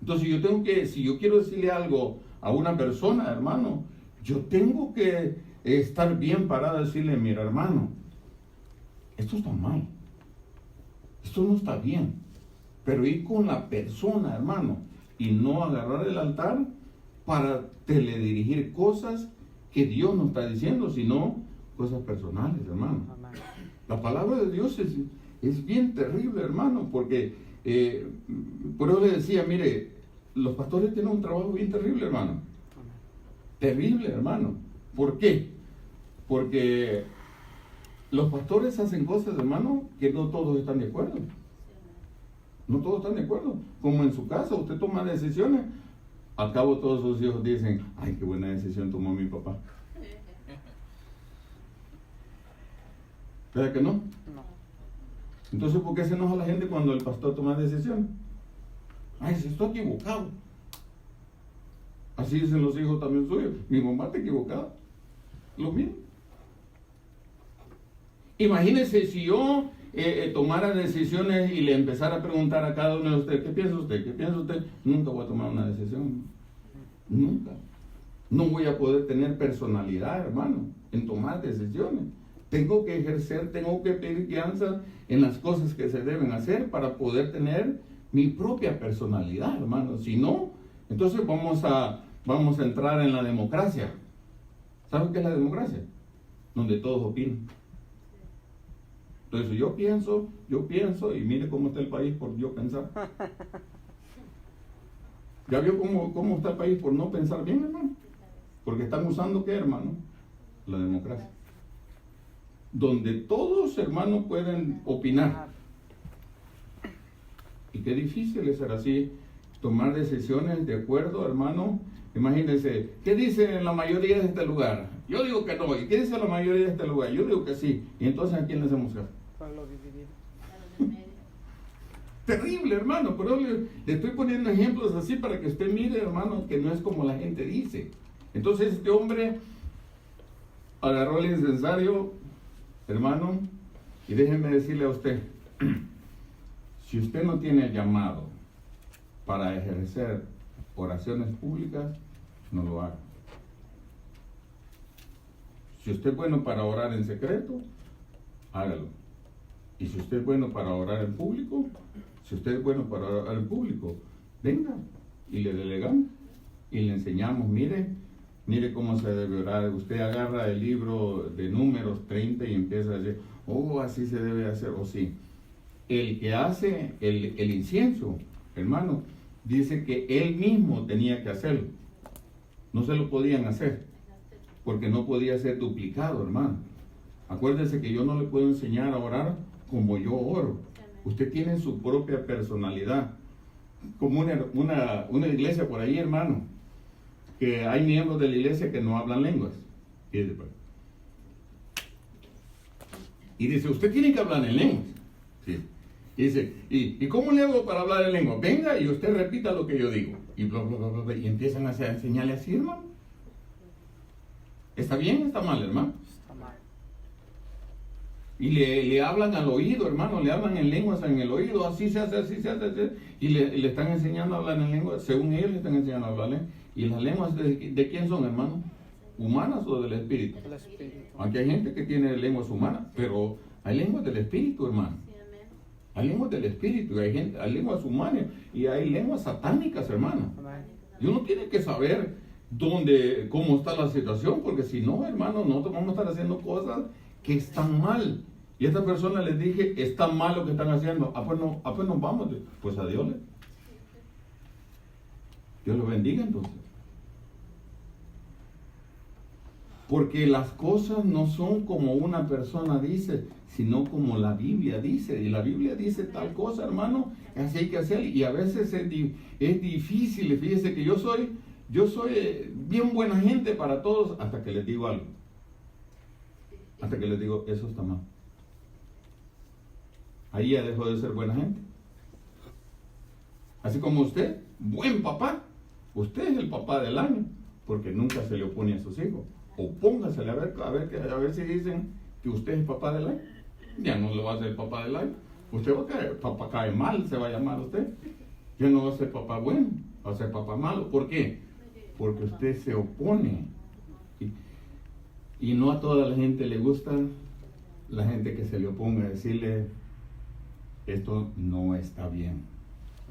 Speaker 1: Entonces si yo quiero decirle algo a una persona, hermano, yo tengo que estar bien parado y decirle, mira, hermano, esto está mal. Esto no está bien. Pero ir con la persona, hermano, y no agarrar el altar para teledirigir cosas que Dios nos está diciendo, sino cosas personales, hermano.
Speaker 2: Amén.
Speaker 1: La palabra de Dios es bien terrible, hermano, porque por eso le decía, mire, los pastores tienen un trabajo bien terrible, hermano.
Speaker 2: Amén.
Speaker 1: Terrible, hermano. ¿Por qué? Porque los pastores hacen cosas, hermano, que no todos están de acuerdo. No todos están de acuerdo. Como en su casa, usted toma decisiones. Al cabo todos sus hijos dicen, ay, qué buena decisión tomó mi papá. ¿Verdad que no?
Speaker 2: No.
Speaker 1: Entonces, ¿por qué se enoja la gente cuando el pastor toma decisiones? Ay, se está equivocado. Así dicen los hijos también suyos. Mi mamá está equivocada. Lo mismo. Imagínense si yo tomara decisiones y le empezara a preguntar a cada uno de ustedes, ¿qué piensa usted? ¿Qué piensa usted? Nunca voy a tomar una decisión. Nunca. No voy a poder tener personalidad, hermano, en tomar decisiones. Tengo que ejercer, tengo que pedir guianza en las cosas que se deben hacer para poder tener mi propia personalidad, hermano. Si no, entonces vamos a entrar en la democracia. ¿Saben qué es la democracia? Donde todos opinan. Entonces yo pienso y mire cómo está el país por yo pensar. ¿Ya vio cómo está el país por no pensar bien, hermano? Porque están usando ¿qué, hermano? La democracia. Donde todos, hermanos, pueden opinar. Y qué difícil es ser así, tomar decisiones de acuerdo, hermano. Imagínense, ¿qué dice la mayoría de este lugar? Yo digo que no. ¿Y qué dice la mayoría de este lugar? Yo digo que sí. ¿Y entonces a quién le hacemos caso?
Speaker 2: Pueblo dividido.
Speaker 1: Terrible, hermano. Pero le estoy poniendo ejemplos así para que usted mire, hermano, que no es como la gente dice. Entonces este hombre agarró el incensario, hermano, y déjenme decirle a usted, si usted no tiene llamado para ejercer oraciones públicas, no lo haga. Si usted es bueno para orar en secreto, hágalo. Y si usted es bueno para orar en público, venga y le delegamos y le enseñamos, mire cómo se debe orar. Usted agarra el libro de Números 30 y empieza a decir, así se debe hacer, o sí. El que hace el incienso, hermano, dice que él mismo tenía que hacerlo. No se lo podían hacer, porque no podía ser duplicado, hermano. Acuérdese que yo no le puedo enseñar a orar como yo oro. Usted tiene su propia personalidad. Como una iglesia por ahí, hermano, que hay miembros de la iglesia que no hablan lenguas. Y dice, usted tiene que hablar en lenguas. Sí. Y dice, ¿y cómo le hago para hablar en lengua? Venga y usted repita lo que yo digo. Y, bla, bla, bla, bla, y empiezan a enseñarle así, hermano. ¿Está bien o está mal, hermano?
Speaker 2: Está mal.
Speaker 1: Y le hablan al oído, hermano, le hablan en lenguas en el oído, así se hace, así. Y le están enseñando a hablar en lenguas, según ellos le están enseñando a hablar en. ¿Y las lenguas de quién son, hermano? ¿Humanas o del espíritu?
Speaker 2: El espíritu.
Speaker 1: Aquí hay gente que tiene lenguas humanas, pero hay lenguas del espíritu, hermano. Hay lenguas del espíritu, hay lenguas humanas y hay lenguas satánicas, hermano.
Speaker 2: Amén.
Speaker 1: Y uno tiene que saber cómo está la situación, porque si no, hermano, nosotros vamos a estar haciendo cosas que están mal. Y a esta persona les dije, está mal lo que están haciendo. Pues nos vamos. Pues adiós. Dios lo bendiga entonces. Porque las cosas no son como una persona dice, sino como la Biblia dice. Y la Biblia dice tal cosa, hermano, así hay que hacer. Y a veces es difícil. Fíjese que yo soy bien buena gente para todos hasta que les digo algo. Hasta que les digo, eso está mal. Ahí ya dejó de ser buena gente. Así como usted, buen papá. Usted es el papá del año, porque nunca se le opone a sus hijos. Opóngasele a ver si dicen que usted es papá del año. Ya no lo va a ser papá del año. Usted va a caer, papá cae mal, se va a llamar usted. Ya no va a ser papá bueno, va a ser papá malo. ¿Por qué? Porque usted se opone. Y no a toda la gente le gusta la gente que se le oponga, decirle, esto no está bien.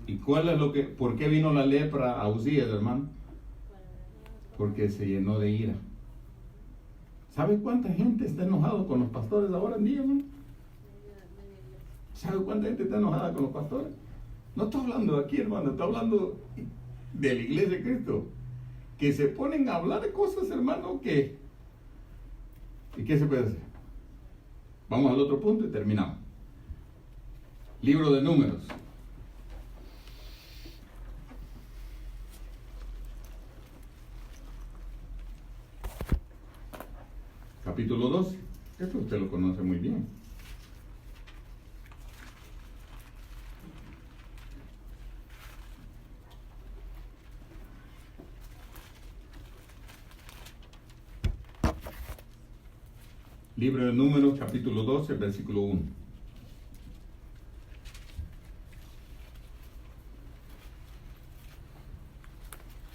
Speaker 1: ¿Y por qué vino la lepra a Usías, hermano? Porque se llenó de ira. ¿Sabe cuánta gente está enojado con los pastores ahora en día, hermano? ¿Sabe cuánta gente está enojada con los pastores? No estoy hablando de aquí, hermano, estoy hablando de la iglesia de Cristo. Que se ponen a hablar de cosas, hermano, ¿y qué se puede hacer? Vamos al otro punto y terminamos. Libro de Números. Capítulo 12. Esto usted lo conoce muy bien. Libro de Números, capítulo 12, versículo 1.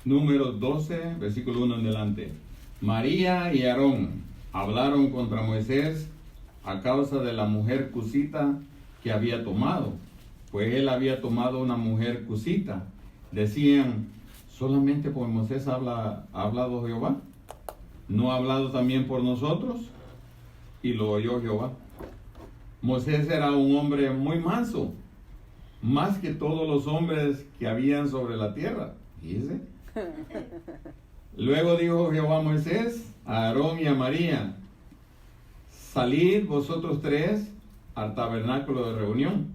Speaker 1: Números 12, versículo 1 en adelante. María y Aarón hablaron contra Moisés a causa de la mujer cusita que había tomado, pues él había tomado una mujer cusita. Decían, ¿solamente por Moisés ha hablado Jehová? ¿No ha hablado también por nosotros? Y lo oyó Jehová. Moisés era un hombre muy manso, más que todos los hombres que habían sobre la tierra. Fíjese. Luego dijo Jehová a Moisés, a Aarón y a María, salid vosotros tres al tabernáculo de reunión.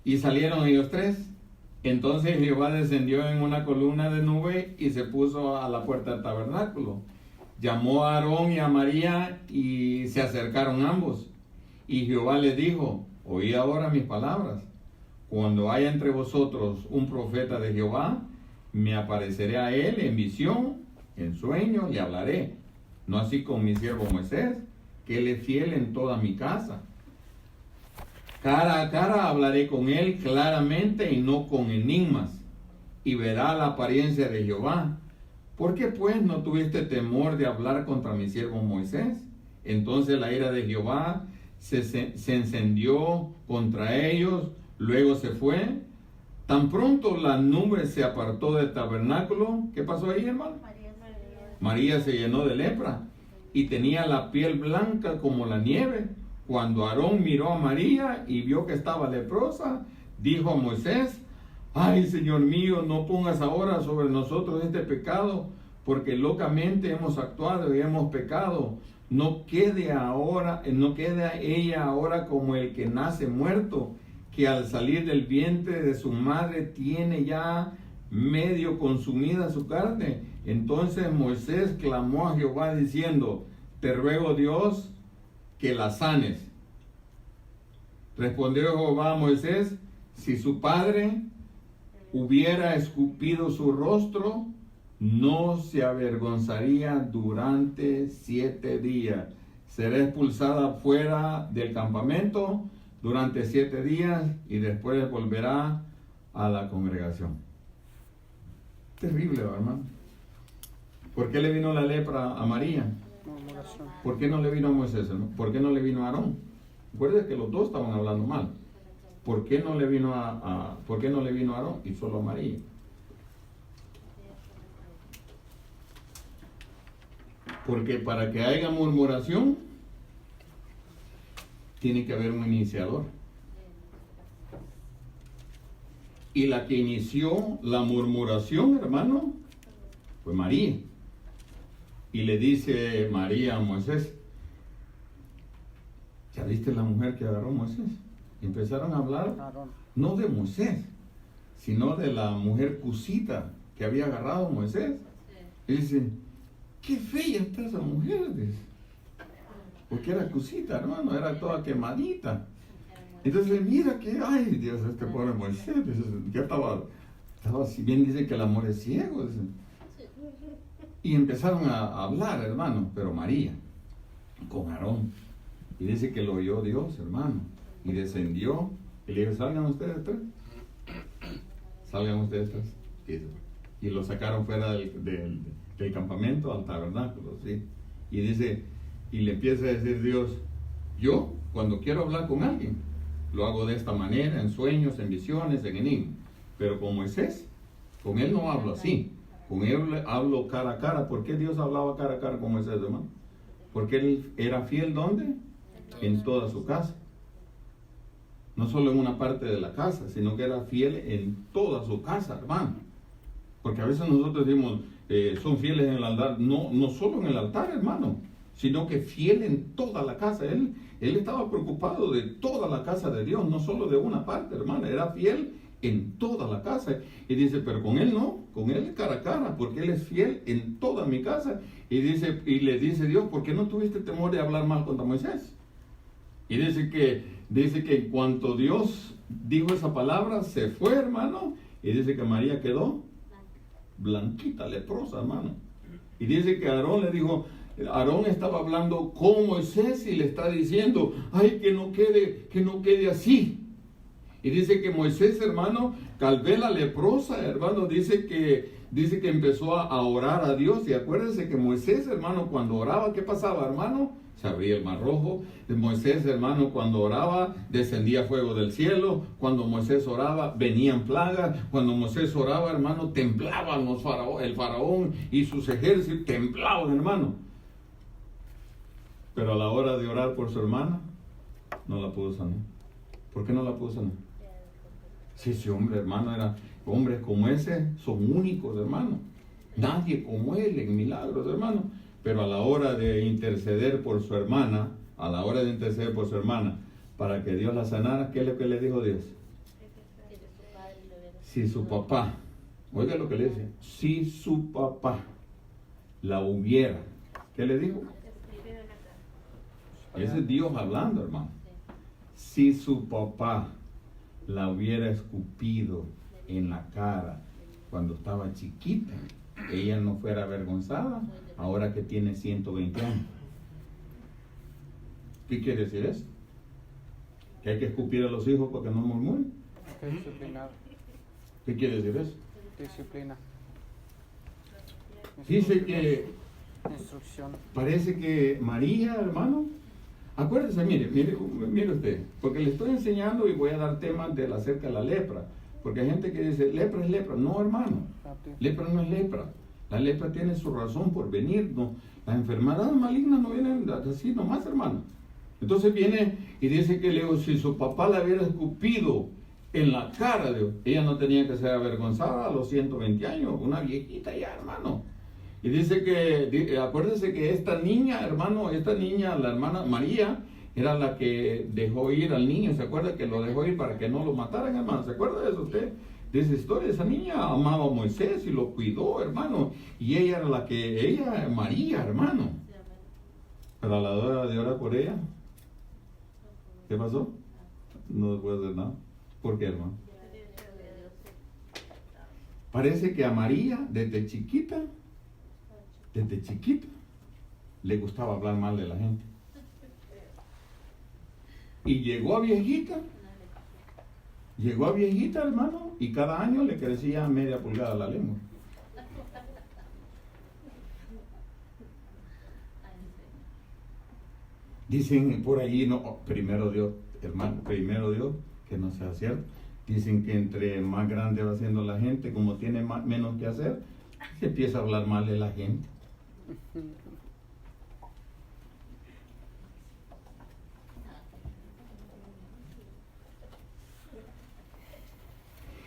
Speaker 1: Y salieron ellos tres. Entonces Jehová descendió en una columna de nube y se puso a la puerta del tabernáculo. Llamó a Aarón y a María y se acercaron ambos. Y Jehová les dijo, oíd ahora mis palabras. Cuando haya entre vosotros un profeta de Jehová, me apareceré a él en visión, en sueño, y hablaré. No así con mi siervo Moisés, que él es fiel en toda mi casa. Cara a cara hablaré con él claramente y no con enigmas, y verá la apariencia de Jehová. ¿Por qué pues no tuviste temor de hablar contra mi siervo Moisés? Entonces la ira de Jehová se encendió contra ellos, luego se fue. Tan pronto la nube se apartó del tabernáculo, ¿qué pasó ahí, hermano? María se llenó de lepra y tenía la piel blanca como la nieve. Cuando Aarón miró a María y vio que estaba leprosa, dijo a Moisés, ay, Señor mío, no pongas ahora sobre nosotros este pecado, porque locamente hemos actuado y hemos pecado. No quede ella ahora como el que nace muerto, que al salir del vientre de su madre tiene ya medio consumida su carne. Entonces Moisés clamó a Jehová diciendo, te ruego, Dios, que la sanes. Respondió Jehová a Moisés, si su padre hubiera escupido su rostro, no se avergonzaría durante 7 días. Será expulsada fuera del campamento durante 7 días y después volverá a la congregación. Terrible, hermano. ¿Por qué le vino la lepra a María?
Speaker 2: Murmuración.
Speaker 1: ¿Por qué no le vino a Moisés? ¿Por qué no le vino a Aarón? Recuerden que los dos estaban hablando mal. ¿Por qué no le vino ¿por qué no le vino a Aarón y solo a María? Porque para que haya murmuración, tiene que haber un iniciador. Y la que inició la murmuración, hermano, fue María. Y le dice María a Moisés, ¿ya viste la mujer que agarró Moisés? Y empezaron a hablar, no de Moisés, sino de la mujer cusita que había agarrado a Moisés. Y dice, qué fea está esa mujer, dice. Porque era cusita, hermano, era toda quemadita. Entonces mira que, ay Dios, este pobre Moisés, ya estaba así, bien dice que el amor es ciego, dice. Y empezaron a hablar, hermano, pero María, con Aarón. Y dice que lo oyó Dios, hermano. Y descendió. Y le dijo, salgan ustedes tres. Salgan ustedes tres. Y lo sacaron fuera del campamento al tabernáculo, ¿sí? Y dice, y le empieza a decir Dios, yo cuando quiero hablar con alguien, lo hago de esta manera, en sueños, en visiones, en enigmas. Pero con Moisés, con él no hablo así. Con él hablo cara a cara. ¿Por qué Dios hablaba cara a cara con Moisés, hermano? Porque él era fiel, ¿dónde? En toda su casa. No solo en una parte de la casa, sino que era fiel en toda su casa, hermano. Porque a veces nosotros decimos, son fieles en el altar. No solo en el altar, hermano, sino que fiel en toda la casa. Él estaba preocupado de toda la casa de Dios, no solo de una parte, hermano. Era fiel en toda la casa. Y dice, pero con él no, con él cara a cara, porque él es fiel en toda mi casa. Y le dice Dios, ¿por qué no tuviste temor de hablar mal contra Moisés? Y dice que en cuanto Dios dijo esa palabra, se fue, hermano, y dice que María quedó blanquita, leprosa, hermano. Y dice que Aarón le dijo, Aarón estaba hablando con Moisés y le está diciendo, ay, que no quede así. Y dice que Moisés, hermano, calvé la leprosa, hermano, dice que empezó a orar a Dios. Y acuérdense que Moisés, hermano, cuando oraba, ¿qué pasaba, hermano? Se abría el mar rojo. Moisés, hermano, cuando oraba, descendía fuego del cielo. Cuando Moisés oraba, venían plagas. Cuando Moisés oraba, hermano, temblaban el faraón y sus ejércitos, temblaban, hermano. Pero a la hora de orar por su hermana, no la pudo sanar. ¿Por qué no la pudo sanar? Si ese hombre, hermano, hombres como ese son únicos, hermano. Nadie como él en milagros, hermano. Pero a la hora de interceder por su hermana, para que Dios la sanara, ¿qué es lo que le dijo Dios? Si su papá, oiga lo que le dice, si su papá la hubiera, ¿qué le dijo? Ese es Dios hablando, hermano. Si su papá la hubiera escupido en la cara cuando estaba chiquita, ella no fuera avergonzada ahora que tiene 120 años. ¿Qué quiere decir eso? ¿Que hay que escupir a los hijos para que no murmuren?
Speaker 2: Disciplinar.
Speaker 1: ¿Qué quiere decir eso?
Speaker 2: Disciplina.
Speaker 1: Dice que
Speaker 2: Instrucción.
Speaker 1: parece que María, hermano, acuérdese, mire usted, porque le estoy enseñando y voy a dar temas acerca de la lepra, porque hay gente que dice, lepra es lepra. No, hermano, lepra no es lepra. La lepra tiene su razón por venir, no. Las enfermedades malignas no vienen así nomás, hermano. Entonces viene y dice que si su papá la hubiera escupido en la cara de Dios. Ella no tenía que ser avergonzada a los 120 años, una viejita ya, hermano. Y dice que, acuérdese que esta niña, hermano, la hermana María, era la que dejó ir al niño. ¿Se acuerda que lo dejó ir para que no lo mataran, hermano? ¿Se acuerda de eso usted? De esa historia. Esa niña amaba a Moisés y lo cuidó, hermano. Y ella era María, hermano. Pero a la hora de orar por ella, ¿qué pasó? No se puede hacer nada. ¿Por qué, hermano? Parece que a María, desde chiquita, le gustaba hablar mal de la gente. Y llegó a viejita, hermano, y cada año le crecía media pulgada la lengua. Dicen por ahí, no, primero Dios, hermano, que no sea cierto. Dicen que entre más grande va siendo la gente, como tiene menos que hacer, se empieza a hablar mal de la gente.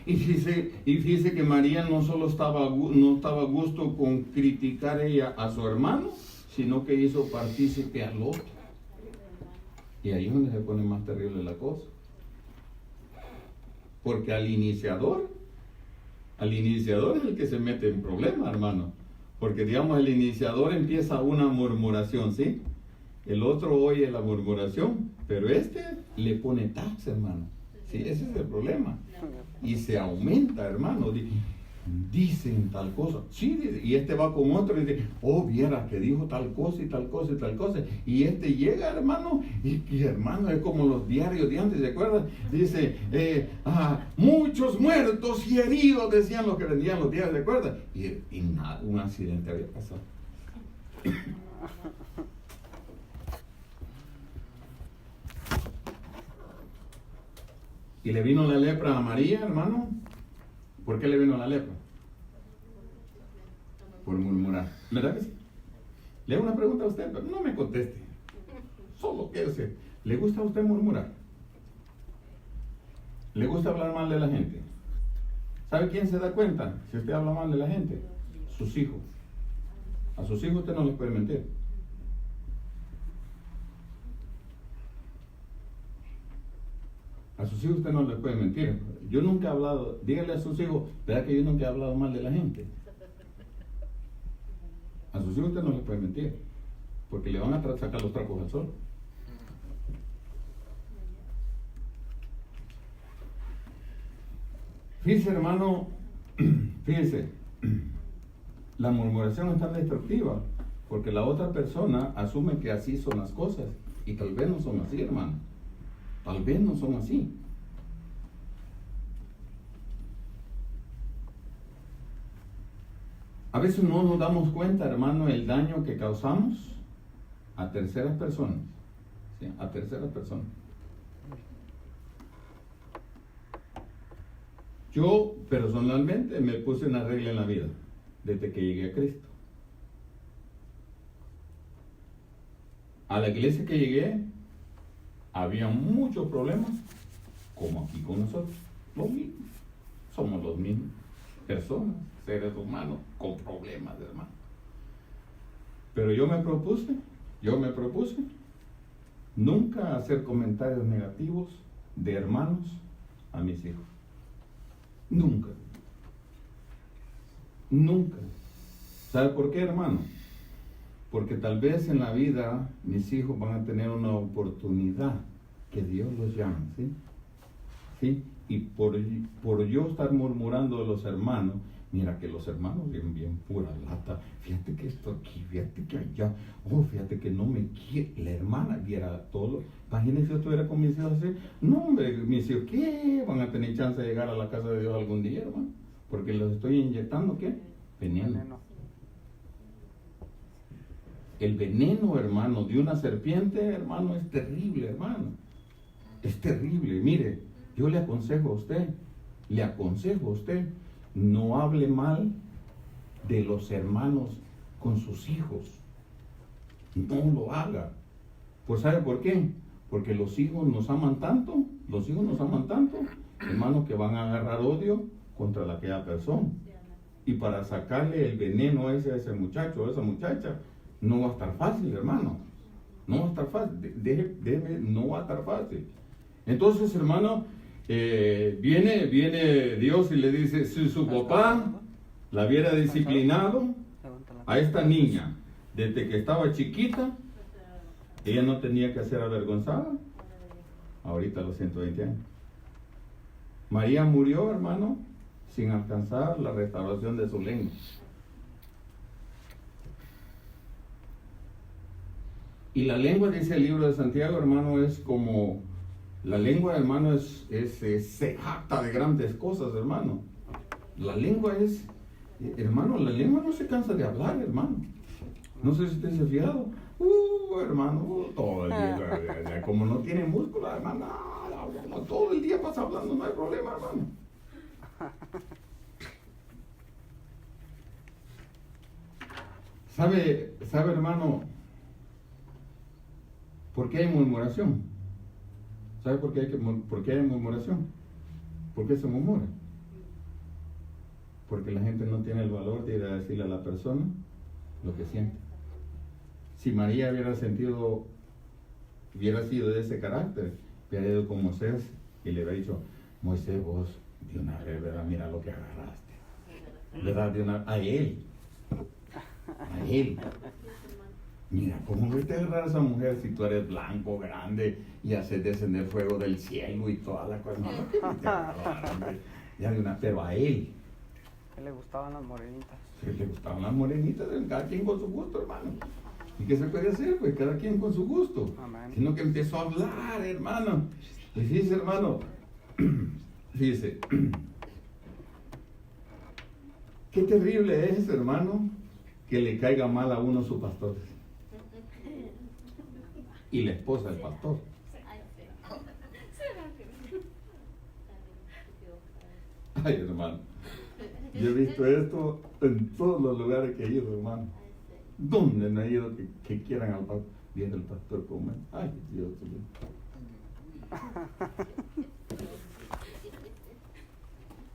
Speaker 1: Y fíjese que María no solo no estaba a gusto con criticar ella a su hermano, sino que hizo partícipe al otro. Y ahí es donde se pone más terrible la cosa. Porque al iniciador es el que se mete en problemas, hermano. Porque digamos, el iniciador empieza una murmuración, ¿sí? El otro oye la murmuración, pero le pone tax, hermano. Sí, ese es el problema. Y se aumenta, hermano. Dicen tal cosa. Sí, y va con otro y dice, oh, viera que dijo tal cosa y tal cosa y tal cosa. Y llega, hermano, y hermano, es como los diarios de antes, ¿se acuerdan? Dice, muchos muertos y heridos, decían los que vendían los diarios, ¿se acuerdan? Y nada, un accidente había pasado. Y le vino la lepra a María, hermano. ¿Por qué le vino la lepra? Por murmurar. ¿Verdad que sí? Le hago una pregunta a usted, pero no me conteste. Solo quédese. ¿Le gusta a usted murmurar? ¿Le gusta hablar mal de la gente? ¿Sabe quién se da cuenta si usted habla mal de la gente? Sus hijos. A sus hijos usted no les puede mentir. A sus hijos usted no les puede mentir. Yo nunca he hablado, dígale a sus hijos, ¿verdad que yo nunca he hablado mal de la gente? A sus hijos usted no les puede mentir, porque le van a sacar los trapos al sol. Fíjese, hermano, fíjese, la murmuración es tan destructiva, porque la otra persona asume que así son las cosas, y tal vez no son así, hermano. Tal vez no son así. A veces no nos damos cuenta, hermano, el daño que causamos a terceras personas. ¿Sí? A terceras personas. Yo personalmente me puse una regla en la vida desde que llegué a Cristo. A la iglesia que llegué había muchos problemas, como aquí con nosotros. Lo mismo. Somos los mismos. Personas, seres humanos, con problemas, hermano. Pero yo me propuse nunca hacer comentarios negativos de hermanos a mis hijos. Nunca. ¿Sabe por qué, hermano? Porque tal vez en la vida mis hijos van a tener una oportunidad que Dios los llama, ¿sí? ¿Sí? Y por yo estar murmurando de los hermanos, mira que los hermanos vienen bien pura lata, fíjate que esto aquí, fíjate que allá, fíjate que no me quiere, la hermana viera todo. Imagínense si yo estuviera con mis hijos así, no hombre, mis hijos, ¿qué? Van a tener chance de llegar a la casa de Dios algún día, hermano, porque los estoy inyectando, ¿qué? Veneno. El veneno, hermano, de una serpiente, hermano, es terrible, hermano. Es terrible. Mire, yo le aconsejo a usted, no hable mal de los hermanos con sus hijos. No lo haga. Pues ¿sabe por qué? Porque los hijos nos aman tanto hermanos, que van a agarrar odio contra aquella persona. Y para sacarle el veneno ese a ese muchacho o a esa muchacha, no va a estar fácil, hermano. No va a estar fácil. No va a estar fácil. Entonces, hermano, viene Dios y le dice, si su papá la hubiera disciplinado a esta niña desde que estaba chiquita, ella no tenía que ser avergonzada ahorita a los 120 años. María murió, hermano, sin alcanzar la restauración de su lengua. Y la lengua, dice el libro de Santiago, hermano, es como, la lengua, hermano, se jacta de grandes cosas, hermano. La lengua es, hermano, la lengua no se cansa de hablar, hermano. No sé si usted se ha fijado. Hermano, todo el día, como no tiene músculo, hermano, todo el día pasa hablando, no hay problema, hermano. ¿Sabe, hermano, por qué hay murmuración? ¿Sabe por qué hay murmuración? ¿Por qué se murmura? Porque la gente no tiene el valor de ir a decirle a la persona lo que siente. Si María hubiera sido de ese carácter, hubiera ido con Moisés y le hubiera dicho, Moisés, vos de una vez, ¿verdad? Mira lo que agarraste, ¿verdad? A él. Mira, ¿cómo viste agarrar a esa mujer si tú eres blanco, grande y haces descender fuego del cielo y toda la cosa? Pero a él.
Speaker 2: ¿Qué le gustaban las morenitas?
Speaker 1: Sí, le gustaban las morenitas, cada quien con su gusto, hermano. ¿Y qué se puede hacer? Pues cada quien con su gusto.
Speaker 2: Amén.
Speaker 1: Sino que empezó a hablar, hermano. Y fíjese, hermano, fíjese, qué terrible es, hermano, que le caiga mal a uno su pastor. Y la esposa del pastor. Ay, hermano, yo he visto esto en todos los lugares que he ido, hermano. ¿Dónde no he ido que quieran al pastor? Viene el pastor como él. Ay, Dios mío.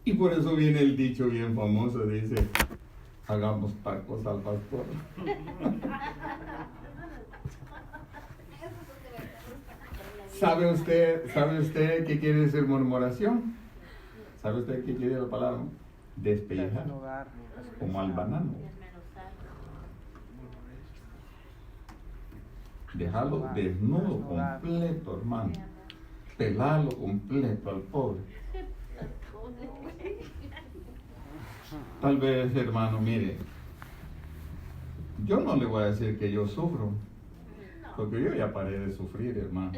Speaker 1: Y por eso viene el dicho bien famoso, dice, hagamos tacos al pastor. ¿Sabe usted qué quiere decir murmuración? ¿Sabe usted qué quiere la palabra? Despellejar, como al banano. Dejarlo desnudo completo, hermano. Pelarlo completo al pobre. Tal vez, hermano, mire, yo no le voy a decir que yo sufro, porque yo ya paré de sufrir, hermano.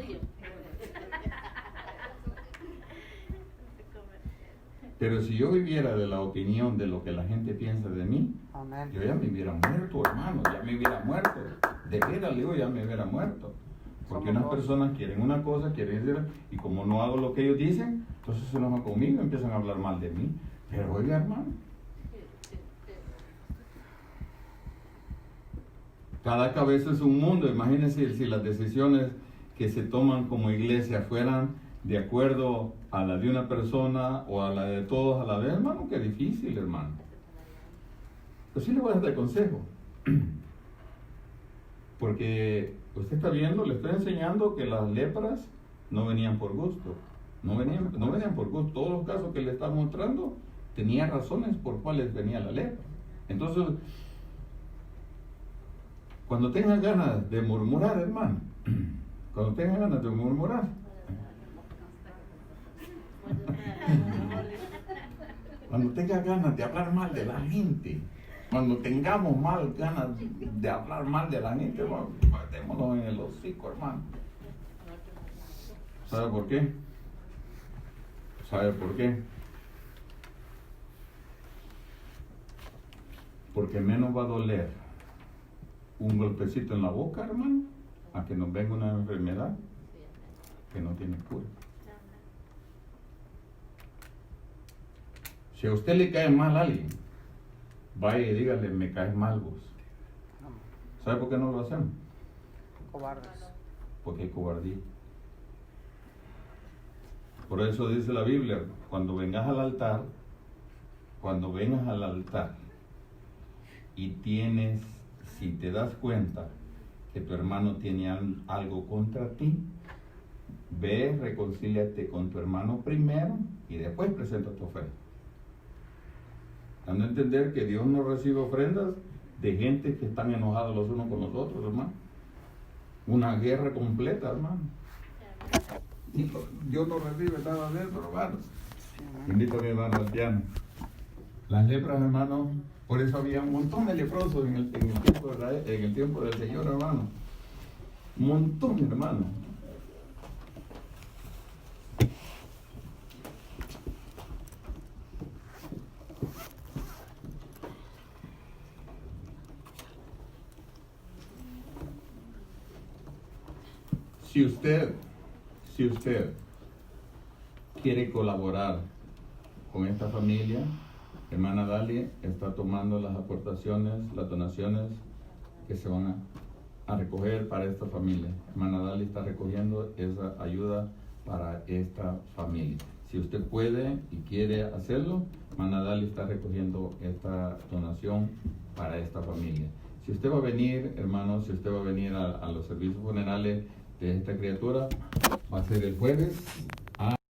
Speaker 1: Pero si yo viviera de la opinión de lo que la gente piensa de mí,
Speaker 2: Amén.
Speaker 1: yo ya me hubiera muerto, hermano, ya me hubiera muerto. De veras, digo, ya me hubiera muerto. Porque unas personas quieren una cosa, quieren decir, y como no hago lo que ellos dicen, entonces se enojan conmigo y empiezan a hablar mal de mí. Pero oiga, hermano, cada cabeza es un mundo. Imagínense si las decisiones que se toman como iglesia fueran de acuerdo a la de una persona o a la de todos a la vez, hermano, qué difícil, hermano. Pues sí le voy a dar el consejo. Porque usted está viendo, le estoy enseñando que las lepras no venían por gusto. No venían por gusto. Todos los casos que le está mostrando tenía razones por cuales venía la lepra. Entonces, cuando tenga ganas de murmurar, hermano, cuando tenga ganas de murmurar, cuando tenga ganas de hablar mal de la gente, cuando tengamos mal ganas de hablar mal de la gente, bueno, metémonos en el hocico, hermano. ¿Sabe por qué? ¿Sabe por qué? Porque menos va a doler un golpecito en la boca, hermano, a que nos venga una enfermedad que no tiene cura. Si a usted le cae mal a alguien, vaya y dígale, me caes mal vos. ¿Sabe por qué no lo hacemos?
Speaker 2: Cobardes.
Speaker 1: Porque hay cobardía. Por eso dice la Biblia, cuando vengas al altar y si te das cuenta que tu hermano tiene algo contra ti, ve, reconcíliate con tu hermano primero y después presenta tu ofrenda. Dando a entender que Dios no recibe ofrendas de gente que están enojados los unos con los otros, hermano. Una guerra completa, hermano. Y Dios no recibe nada de eso, hermano. Bendito mi hermano al piano. Las lepras, hermano, por eso había un montón de leprosos en el tiempo del Señor, hermano. Un montón, hermano. Si usted quiere colaborar con esta familia, hermana Dalia está tomando las aportaciones, las donaciones que se van a recoger para esta familia. Hermana Dalia está recogiendo esa ayuda para esta familia. Si usted puede y quiere hacerlo, hermana Dalia está recogiendo esta donación para esta familia. Si usted va a venir, hermano, si usted va a venir a los servicios funerales de esta criatura, va a ser el jueves